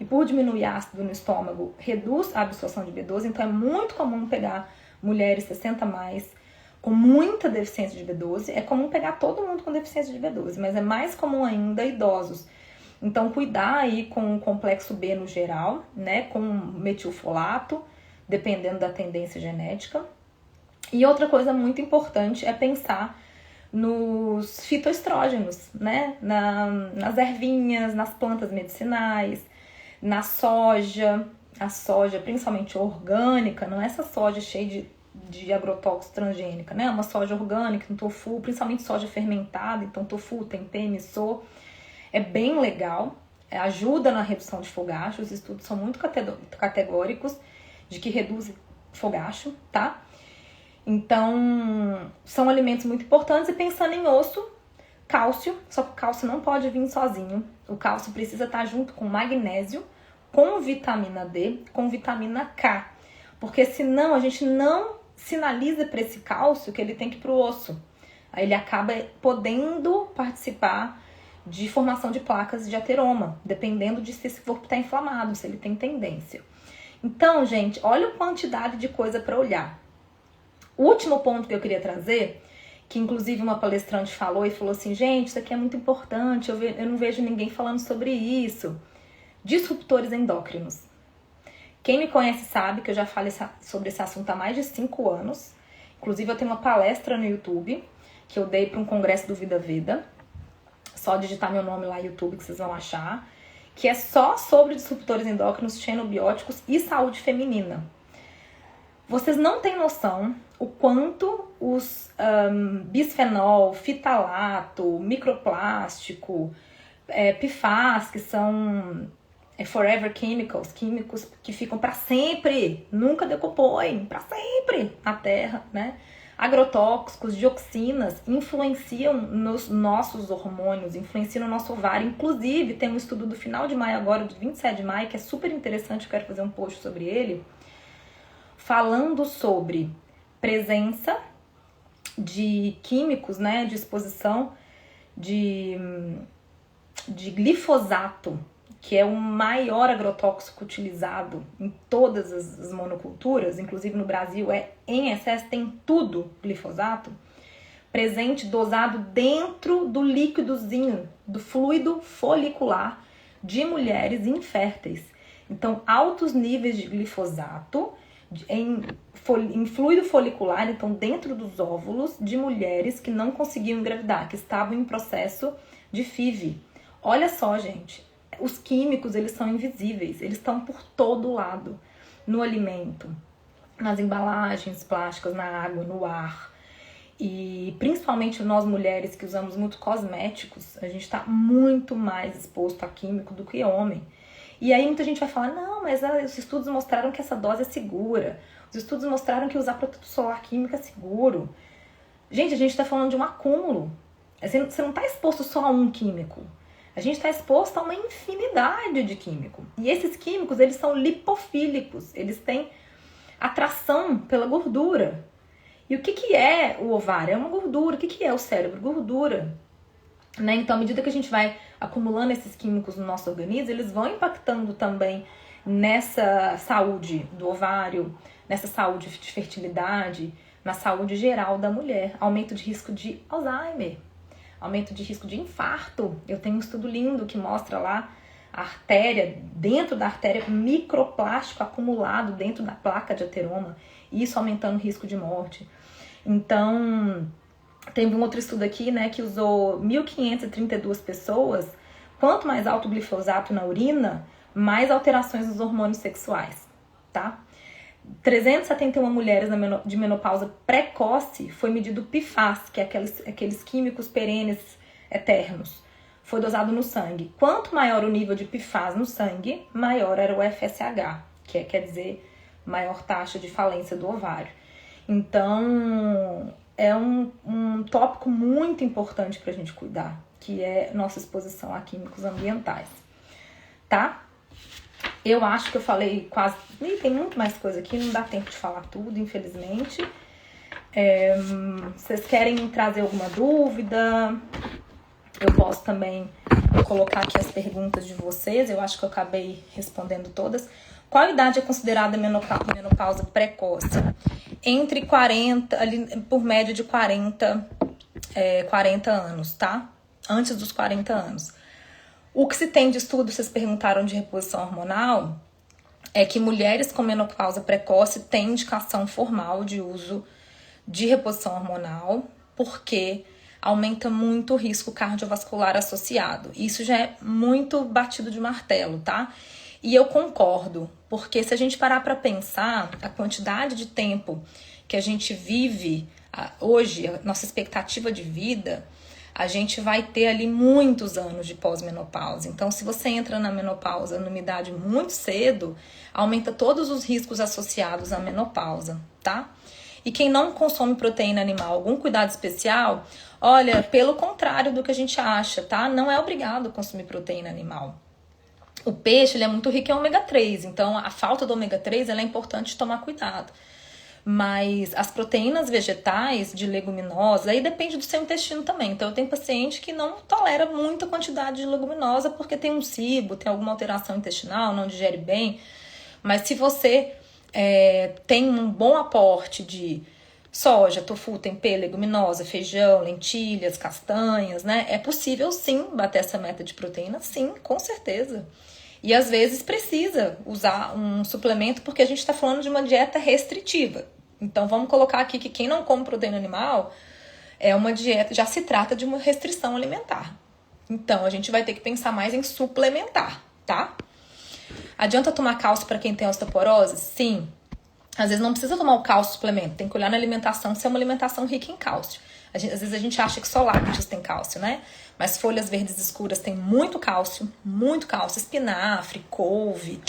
e por diminuir ácido no estômago, reduz a absorção de B12, então é muito comum pegar mulheres 60 mais com muita deficiência de B12, é comum pegar todo mundo com deficiência de B12, mas é mais comum ainda idosos. Então, cuidar aí com o complexo B no geral, né, com metilfolato, dependendo da tendência genética. E outra coisa muito importante é pensar nos fitoestrógenos, né, nas ervinhas, nas plantas medicinais, na soja, a soja principalmente orgânica, não é essa soja cheia de agrotóxicos transgênica, né? Uma soja orgânica, um tofu, principalmente soja fermentada, então tofu, tempê, miso, é bem legal, ajuda na redução de fogacho, os estudos são muito categóricos de que reduz fogacho, tá? Então, são alimentos muito importantes. E pensando em osso, cálcio, só que o cálcio não pode vir sozinho, o cálcio precisa estar junto com magnésio, com vitamina D, com vitamina K, porque senão a gente não sinaliza para esse cálcio que ele tem que ir para o osso. Aí ele acaba podendo participar de formação de placas de ateroma, dependendo de se esse corpo está inflamado, se ele tem tendência. Então, gente, olha a quantidade de coisa para olhar. O último ponto que eu queria trazer, que inclusive uma palestrante falou e falou assim, gente, isso aqui é muito importante, eu não vejo ninguém falando sobre isso. Disruptores endócrinos. Quem me conhece sabe que eu já falo sobre esse assunto há mais de 5 anos. Inclusive, eu tenho uma palestra no YouTube que eu dei para um congresso do Vida Veda. Só digitar meu nome lá no YouTube que vocês vão achar. Que é só sobre disruptores endócrinos, xenobióticos e saúde feminina. Vocês não têm noção o quanto os bisfenol, fitalato, microplástico, PFAS, que são forever chemicals, químicos que ficam para sempre, nunca decompõem, para sempre na Terra, né? Agrotóxicos, dioxinas, influenciam nos nossos hormônios, influenciam no nosso ovário. Inclusive, tem um estudo do final de maio agora, do 27 de maio, que é super interessante, eu quero fazer um post sobre ele, falando sobre presença de químicos, né, de exposição de glifosato, que é o maior agrotóxico utilizado em todas as monoculturas, inclusive no Brasil em excesso, tem tudo glifosato, presente, dosado dentro do líquidozinho, do fluido folicular de mulheres inférteis. Então, altos níveis de glifosato em fluido folicular, então dentro dos óvulos de mulheres que não conseguiam engravidar, que estavam em processo de FIV. Olha só, gente, os químicos, eles são invisíveis, eles estão por todo lado, no alimento, nas embalagens plásticas, na água, no ar. E principalmente nós mulheres que usamos muito cosméticos, a gente está muito mais exposto a químico do que homem. E aí muita gente vai falar, não, mas os estudos mostraram que essa dose é segura. Os estudos mostraram que usar protetor solar químico é seguro. Gente, a gente está falando de um acúmulo. Você não está exposto só a um químico. A gente está exposto a uma infinidade de químicos. E esses químicos, eles são lipofílicos. Eles têm atração pela gordura. E o que é o ovário? É uma gordura. O que é o cérebro? Gordura. Né? Então, à medida que a gente vai acumulando esses químicos no nosso organismo, eles vão impactando também nessa saúde do ovário, nessa saúde de fertilidade, na saúde geral da mulher. Aumento de risco de Alzheimer, aumento de risco de infarto. Eu tenho um estudo lindo que mostra lá a artéria, dentro da artéria, microplástico acumulado dentro da placa de ateroma, e isso aumentando o risco de morte. Então, teve um outro estudo aqui, né, que usou 1.532 pessoas. Quanto mais alto o glifosato na urina, mais alterações nos hormônios sexuais, tá? 371 mulheres de menopausa precoce foi medido o PFAS, que é aqueles químicos perenes eternos, foi dosado no sangue. Quanto maior o nível de PFAS no sangue, maior era o FSH, que quer dizer maior taxa de falência do ovário. Então, é um tópico muito importante para a gente cuidar, que é nossa exposição a químicos ambientais, tá? Eu acho que eu falei quase... Ih, tem muito mais coisa aqui, não dá tempo de falar tudo, infelizmente. Vocês querem trazer alguma dúvida? Eu posso também colocar aqui as perguntas de vocês, eu acho que eu acabei respondendo todas. Qual idade é considerada menopausa precoce? Entre 40, ali, por média de 40 anos, tá? Antes dos 40 anos. O que se tem de estudo, vocês perguntaram de reposição hormonal, é que mulheres com menopausa precoce têm indicação formal de uso de reposição hormonal, porque aumenta muito o risco cardiovascular associado. Isso já é muito batido de martelo, tá? E eu concordo, porque se a gente parar para pensar, a quantidade de tempo que a gente vive hoje, a nossa expectativa de vida, a gente vai ter ali muitos anos de pós-menopausa. Então, se você entra na menopausa numa idade muito cedo, aumenta todos os riscos associados à menopausa, tá? E quem não consome proteína animal, algum cuidado especial, olha, pelo contrário do que a gente acha, tá? Não é obrigado a consumir proteína animal. O peixe, ele é muito rico em ômega 3, então a falta do ômega 3 ela é importante tomar cuidado. Mas as proteínas vegetais de leguminosa, aí depende do seu intestino também. Então eu tenho paciente que não tolera muita quantidade de leguminosa porque tem um cibo, tem alguma alteração intestinal, não digere bem. Mas se você tem um bom aporte de soja, tofu, tempê, leguminosa, feijão, lentilhas, castanhas, né? É possível sim bater essa meta de proteína, sim, com certeza. E às vezes precisa usar um suplemento porque a gente está falando de uma dieta restritiva. Então vamos colocar aqui que quem não come proteína animal é uma dieta, já se trata de uma restrição alimentar. Então a gente vai ter que pensar mais em suplementar, tá? Adianta tomar cálcio para quem tem osteoporose? Sim. Às vezes não precisa tomar o cálcio suplemento, tem que olhar na alimentação se é uma alimentação rica em cálcio. Às vezes a gente acha que só lácteos tem cálcio, né? Mas folhas verdes escuras tem muito cálcio, espinafre, couve,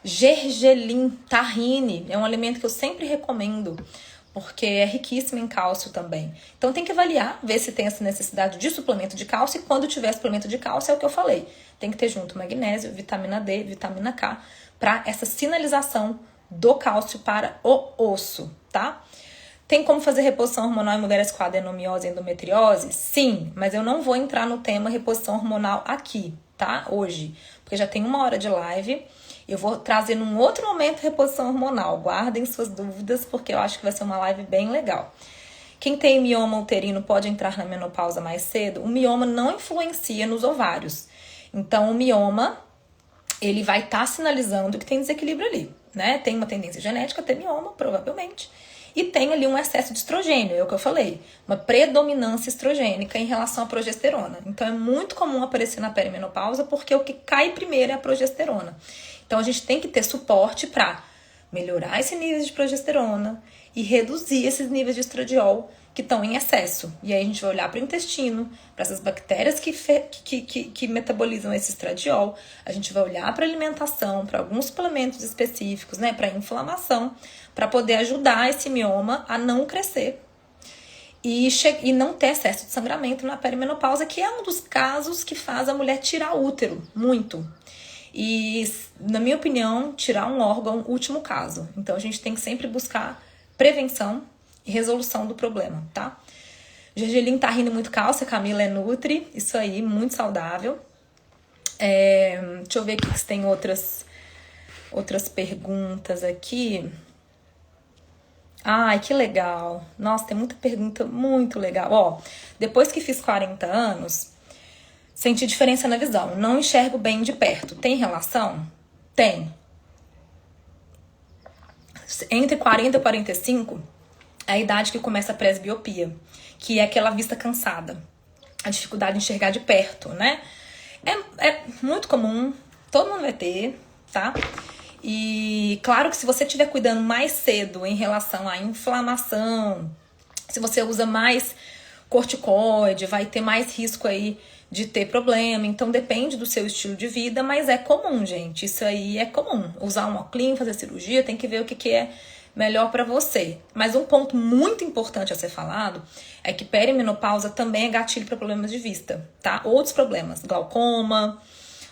gergelim, tahine, é um alimento que eu sempre recomendo, porque é riquíssimo em cálcio também. Então tem que avaliar, ver se tem essa necessidade de suplemento de cálcio, e quando tiver suplemento de cálcio, é o que eu falei, tem que ter junto magnésio, vitamina D, vitamina K, para essa sinalização do cálcio para o osso, tá? Tem como fazer reposição hormonal em mulheres com adenomiose e endometriose? Sim, mas eu não vou entrar no tema reposição hormonal aqui, tá? Hoje, porque já tem 1 hora de live. Eu vou trazer num outro momento reposição hormonal. Guardem suas dúvidas, porque eu acho que vai ser uma live bem legal. Quem tem mioma uterino pode entrar na menopausa mais cedo? O mioma não influencia nos ovários. Então, o mioma, ele vai estar sinalizando que tem desequilíbrio ali, né? Tem uma tendência genética a ter mioma, provavelmente. E tem ali um excesso de estrogênio, é o que eu falei. Uma predominância estrogênica em relação à progesterona. Então é muito comum aparecer na perimenopausa porque o que cai primeiro é a progesterona. Então a gente tem que ter suporte para melhorar esse nível de progesterona e reduzir esses níveis de estradiol que estão em excesso. E aí a gente vai olhar para o intestino, para essas bactérias que metabolizam esse estradiol. A gente vai olhar para a alimentação, para alguns suplementos específicos, né, para inflamação, para poder ajudar esse mioma a não crescer e não ter excesso de sangramento na perimenopausa, que é um dos casos que faz a mulher tirar útero, muito. E, na minha opinião, tirar um órgão, último caso. Então, a gente tem que sempre buscar prevenção e resolução do problema, tá? Gergelim tá rindo muito cálcio, a Camila é nutri, isso aí, muito saudável. Deixa eu ver aqui se tem outras perguntas aqui. Ai, que legal. Nossa, tem muita pergunta muito legal. Ó, depois que fiz 40 anos, senti diferença na visão. Não enxergo bem de perto. Tem relação? Tem. Entre 40 e 45, é a idade que começa a presbiopia, que é aquela vista cansada. A dificuldade de enxergar de perto, né? É muito comum, todo mundo vai ter, tá? E claro que se você estiver cuidando mais cedo em relação à inflamação, se você usa mais corticoide, vai ter mais risco aí de ter problema. Então depende do seu estilo de vida, mas é comum, gente. Isso aí é comum. Usar um óculos, fazer cirurgia, tem que ver o que é melhor para você. Mas um ponto muito importante a ser falado é que perimenopausa também é gatilho para problemas de vista, tá? Outros problemas, glaucoma,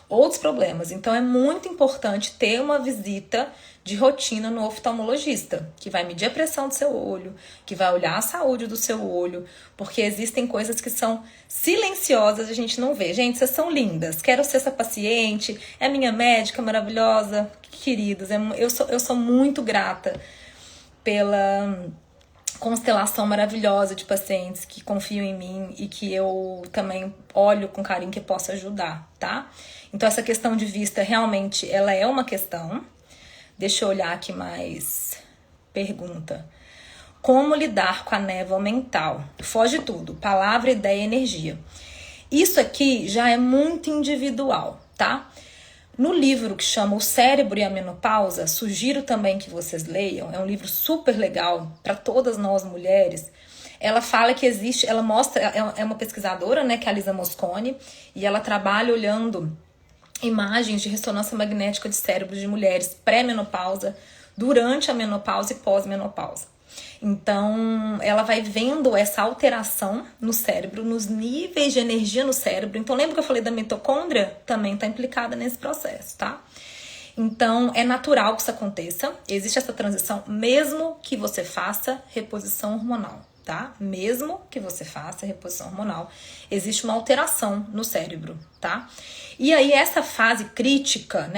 outros problemas. Então é muito importante ter uma visita de rotina no oftalmologista, que vai medir a pressão do seu olho, que vai olhar a saúde do seu olho, porque existem coisas que são silenciosas e a gente não vê. Gente, vocês são lindas, quero ser essa paciente, é minha médica maravilhosa, queridos, eu sou muito grata pela constelação maravilhosa de pacientes que confiam em mim e que eu também olho com carinho que posso ajudar, tá? Então essa questão de vista realmente ela é uma questão. Deixa eu olhar aqui mais. Pergunta. Como lidar com a névoa mental? Foge tudo. Palavra, ideia e energia. Isso aqui já é muito individual, tá? No livro que chama O Cérebro e a Menopausa, sugiro também que vocês leiam, é um livro super legal para todas nós mulheres. Ela fala que existe, ela mostra, é uma pesquisadora, né, que é a Lisa Mosconi, e ela trabalha olhando imagens de ressonância magnética de cérebros de mulheres pré-menopausa, durante a menopausa e pós-menopausa. Então, ela vai vendo essa alteração no cérebro, nos níveis de energia no cérebro. Então, lembra que eu falei da mitocôndria? Também está implicada nesse processo, tá? Então, é natural que isso aconteça. Existe essa transição, mesmo que você faça reposição hormonal, tá? Mesmo que você faça reposição hormonal, existe uma alteração no cérebro, tá? E aí, nessa fase crítica,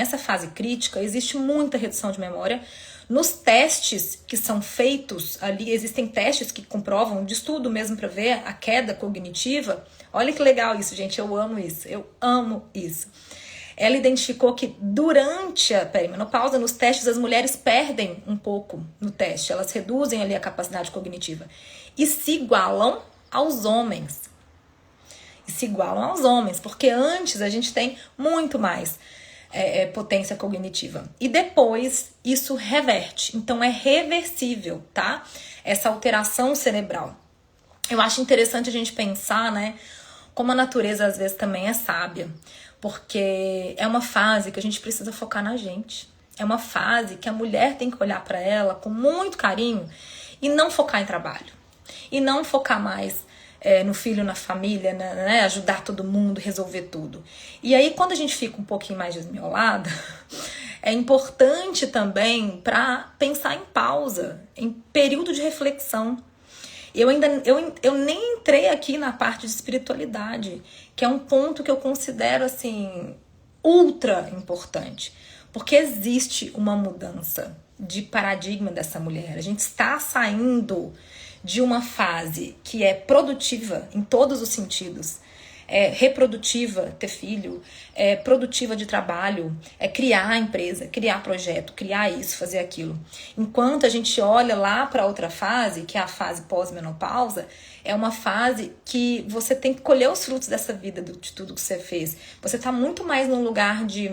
existe muita redução de memória. Nos testes que são feitos ali, existem testes que comprovam de estudo mesmo para ver a queda cognitiva. Olha que legal isso, gente, eu amo isso. Ela identificou que durante a perimenopausa, nos testes, as mulheres perdem um pouco no teste, elas reduzem ali a capacidade cognitiva e se igualam aos homens. Porque antes a gente tem muito mais potência cognitiva. E depois isso reverte. Então é reversível, tá? Essa alteração cerebral. Eu acho interessante a gente pensar, né? Como a natureza às vezes também é sábia. Porque é uma fase que a gente precisa focar na gente. É uma fase que a mulher tem que olhar para ela com muito carinho e não focar em trabalho. E não focar mais no filho, na família, né? Ajudar todo mundo, resolver tudo. E aí, quando a gente fica um pouquinho mais desmiolada, é importante também para pensar em pausa, em período de reflexão. Eu nem entrei aqui na parte de espiritualidade, que é um ponto que eu considero assim ultra importante, porque existe uma mudança de paradigma dessa mulher. A gente está saindo de uma fase que é produtiva em todos os sentidos, é reprodutiva, ter filho, é produtiva de trabalho, é criar a empresa, criar projeto, criar isso, fazer aquilo. Enquanto a gente olha lá para outra fase, que é a fase pós-menopausa, é uma fase que você tem que colher os frutos dessa vida, de tudo que você fez. Você está muito mais num lugar de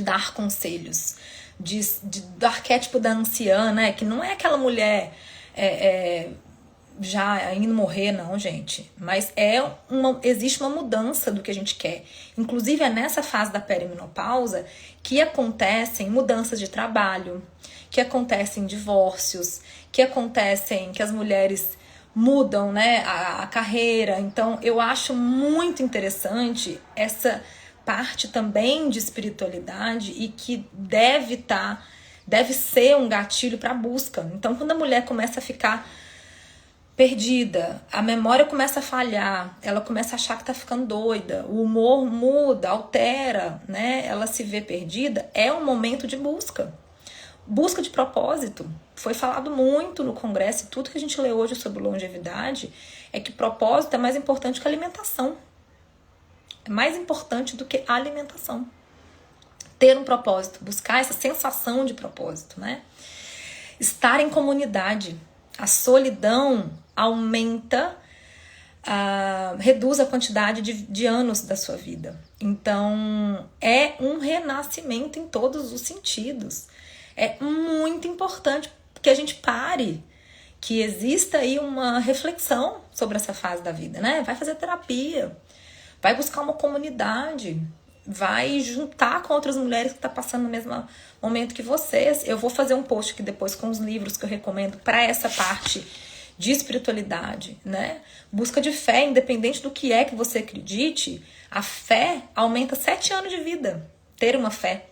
dar conselhos, do arquétipo da anciã, né? Que não é aquela mulher já indo morrer, não, gente. Mas existe uma mudança do que a gente quer. Inclusive, é nessa fase da perimenopausa que acontecem mudanças de trabalho, que acontecem divórcios, que as mulheres mudam, né, a carreira. Então, eu acho muito interessante essa parte também de espiritualidade e que deve ser um gatilho para a busca. Então, quando a mulher começa a ficar perdida, a memória começa a falhar, ela começa a achar que tá ficando doida, o humor muda, altera, né? Ela se vê perdida, é um momento de busca. Busca de propósito. Foi falado muito no congresso, e tudo que a gente lê hoje sobre longevidade é que propósito é mais importante que alimentação. É mais importante do que a alimentação. Ter um propósito, buscar essa sensação de propósito, né? Estar em comunidade. A solidão aumenta, reduz a quantidade de anos da sua vida. Então, é um renascimento em todos os sentidos. É muito importante que a gente pare, que exista aí uma reflexão sobre essa fase da vida, né? Vai fazer terapia. Vai buscar uma comunidade, vai juntar com outras mulheres que estão passando no mesmo momento que vocês. Eu vou fazer um post aqui depois com os livros que eu recomendo para essa parte de espiritualidade, né? Busca de fé, independente do que é que você acredite, a fé aumenta 7 anos de vida. Ter uma fé.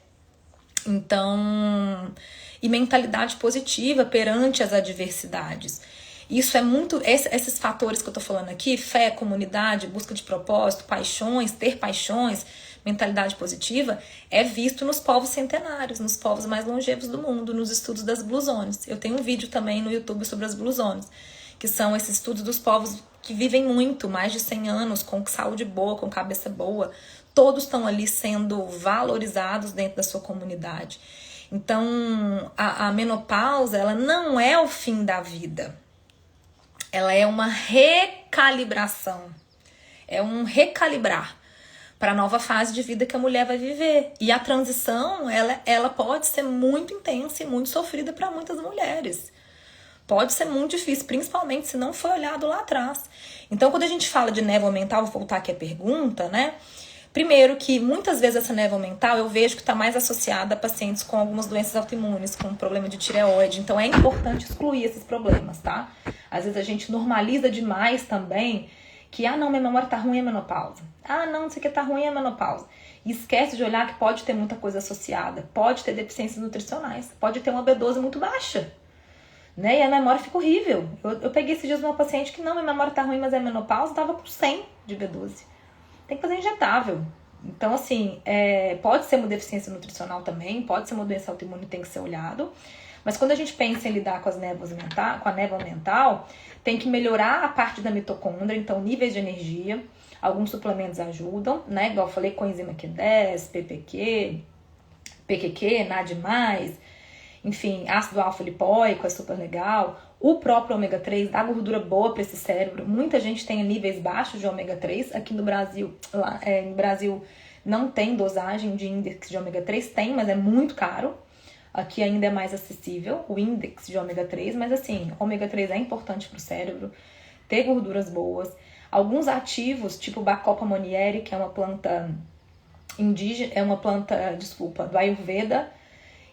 Então, e mentalidade positiva perante as adversidades. Isso é muito, esses fatores que eu tô falando aqui, fé, comunidade, busca de propósito, paixões, ter paixões, mentalidade positiva, é visto nos povos centenários, nos povos mais longevos do mundo, nos estudos das Blue Zones. Eu tenho um vídeo também no YouTube sobre as Blue Zones, que são esses estudos dos povos que vivem muito, mais de 100 anos, com saúde boa, com cabeça boa. Todos estão ali sendo valorizados dentro da sua comunidade. Então, a menopausa, ela não é o fim da vida. Ela é uma recalibração. É um recalibrar para a nova fase de vida que a mulher vai viver. E a transição, ela pode ser muito intensa e muito sofrida para muitas mulheres. Pode ser muito difícil, principalmente se não foi olhado lá atrás. Então, quando a gente fala de névoa mental, vou voltar aqui à pergunta, né? Primeiro que muitas vezes essa névoa mental eu vejo que está mais associada a pacientes com algumas doenças autoimunes, com problema de tireoide. Então é importante excluir esses problemas, tá? Às vezes a gente normaliza demais também que, não, minha memória tá ruim, é menopausa. Não sei o que tá ruim, é menopausa. E esquece de olhar que pode ter muita coisa associada. Pode ter deficiências nutricionais, pode ter uma B12 muito baixa. Né? E a memória fica horrível. Eu peguei esses dias uma paciente que, minha memória tá ruim, mas é menopausa, tava com 100 de B12. Tem que fazer injetável. Então, assim, pode ser uma deficiência nutricional também, pode ser uma doença autoimune, tem que ser olhado. Mas quando a gente pensa em lidar com com a névoa mental, tem que melhorar a parte da mitocôndria, então níveis de energia. Alguns suplementos ajudam, né? Igual eu falei, coenzima Q10, PPQ, PQQ, NAD+, enfim, ácido alfa-lipoico é super legal. O próprio ômega 3 dá gordura boa para esse cérebro. Muita gente tem níveis baixos de ômega 3. Aqui no Brasil, no Brasil não tem dosagem de índice de ômega 3, tem, mas é muito caro. Aqui ainda é mais acessível o índice de ômega 3, mas assim, ômega 3 é importante para o cérebro, ter gorduras boas. Alguns ativos, tipo Bacopa monnieri, que é uma planta indígena, do Ayurveda,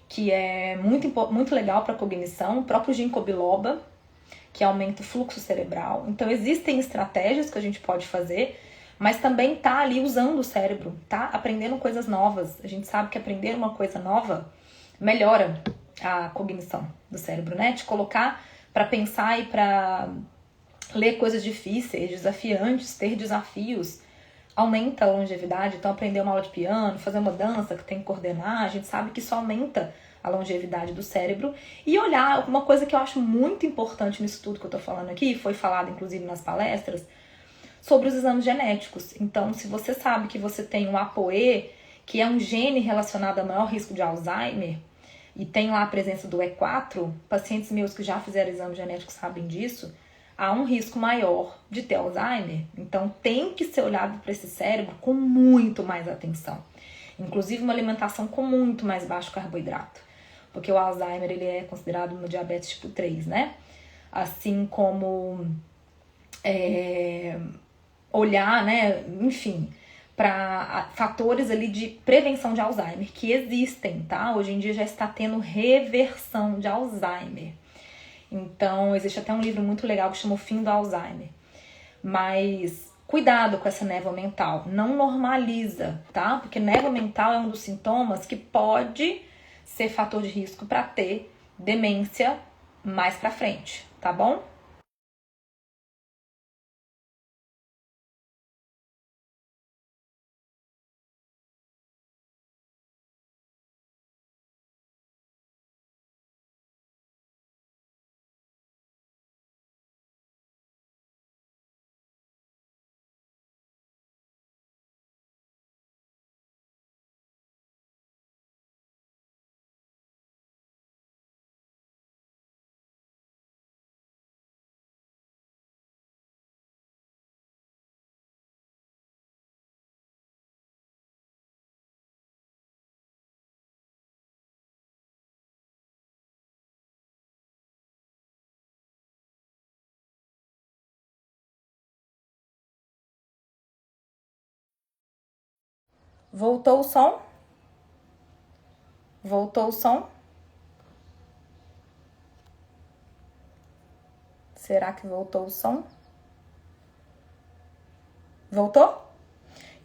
que é muito legal para a cognição, o próprio ginkgo biloba, que aumenta o fluxo cerebral. Então existem estratégias que a gente pode fazer, mas também tá ali usando o cérebro, tá aprendendo coisas novas. A gente sabe que aprender uma coisa nova melhora a cognição do cérebro, né? Te colocar para pensar e para ler coisas difíceis, desafiantes, ter desafios, aumenta a longevidade. Então aprender uma aula de piano, fazer uma dança que tem que coordenar, a gente sabe que isso aumenta a longevidade do cérebro. E olhar, uma coisa que eu acho muito importante nisso tudo que eu tô falando aqui, foi falado inclusive nas palestras, sobre os exames genéticos. Então, se você sabe que você tem um ApoE, que é um gene relacionado a maior risco de Alzheimer, e tem lá a presença do E4, pacientes meus que já fizeram exame genético sabem disso, há um risco maior de ter Alzheimer. Então tem que ser olhado para esse cérebro com muito mais atenção. Inclusive uma alimentação com muito mais baixo carboidrato. Porque o Alzheimer ele é considerado uma diabetes tipo 3, né? Assim como olhar, né? Enfim, para fatores ali de prevenção de Alzheimer que existem, tá? Hoje em dia já está tendo reversão de Alzheimer. Então, existe até um livro muito legal que chama O Fim do Alzheimer. Mas cuidado com essa névoa mental. Não normaliza, tá? Porque névoa mental é um dos sintomas que pode ser fator de risco para ter demência mais pra frente, tá bom? Voltou o som? Voltou o som? Será que voltou o som? Voltou?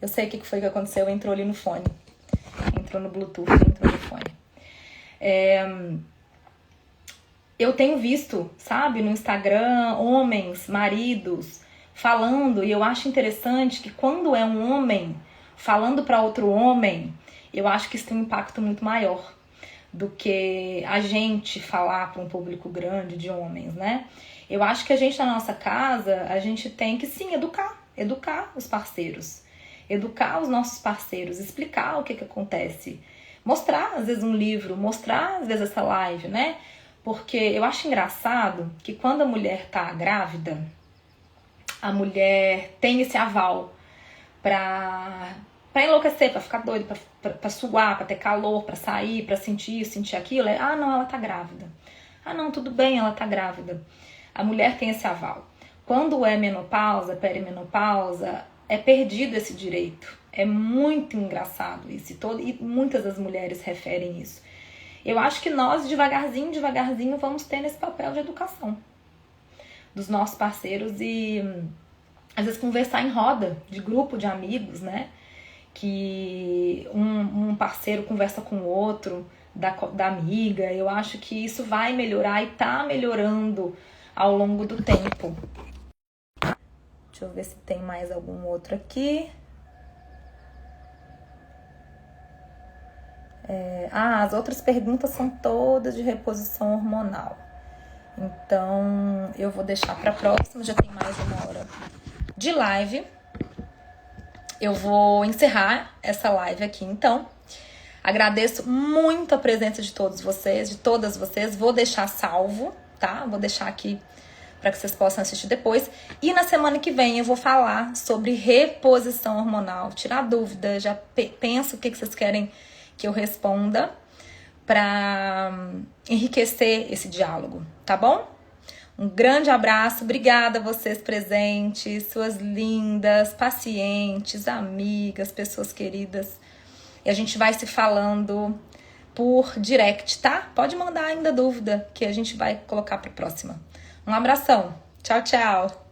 Eu sei o que foi que aconteceu, entrou ali no fone. Entrou no Bluetooth, entrou no fone. Eu tenho visto, sabe, no Instagram, homens, maridos, falando, e eu acho interessante que quando é um homem falando para outro homem, eu acho que isso tem um impacto muito maior do que a gente falar para um público grande de homens, né? Eu acho que a gente, na nossa casa, a gente tem que, sim, educar os parceiros, educar os nossos parceiros, explicar o que acontece, mostrar, às vezes, um livro, mostrar, às vezes, essa live, né? Porque eu acho engraçado que quando a mulher tá grávida, a mulher tem esse aval pra enlouquecer, pra ficar doida, pra suar, pra ter calor, pra sair, pra sentir aquilo. Ah, não, ela tá grávida. Ah, não, tudo bem, ela tá grávida. A mulher tem esse aval. Quando é menopausa, perimenopausa, é perdido esse direito. É muito engraçado isso. E muitas das mulheres referem isso. Eu acho que nós, devagarzinho, vamos tendo esse papel de educação dos nossos parceiros e, às vezes, conversar em roda, de grupo de amigos, né? Que um parceiro conversa com o outro, da amiga. Eu acho que isso vai melhorar e tá melhorando ao longo do tempo. Deixa eu ver se tem mais algum outro aqui. As outras perguntas são todas de reposição hormonal. Então, eu vou deixar para a próxima. Já tem mais 1 hora de live. Eu vou encerrar essa live aqui, então. Agradeço muito a presença de todos vocês, de todas vocês. Vou deixar salvo, tá? Vou deixar aqui para que vocês possam assistir depois. E na semana que vem eu vou falar sobre reposição hormonal. Tirar dúvida, já penso o que vocês querem que eu responda para enriquecer esse diálogo, tá bom? Um grande abraço, obrigada a vocês presentes, suas lindas, pacientes, amigas, pessoas queridas. E a gente vai se falando por direct, tá? Pode mandar ainda dúvida que a gente vai colocar para a próxima. Um abração. Tchau, tchau.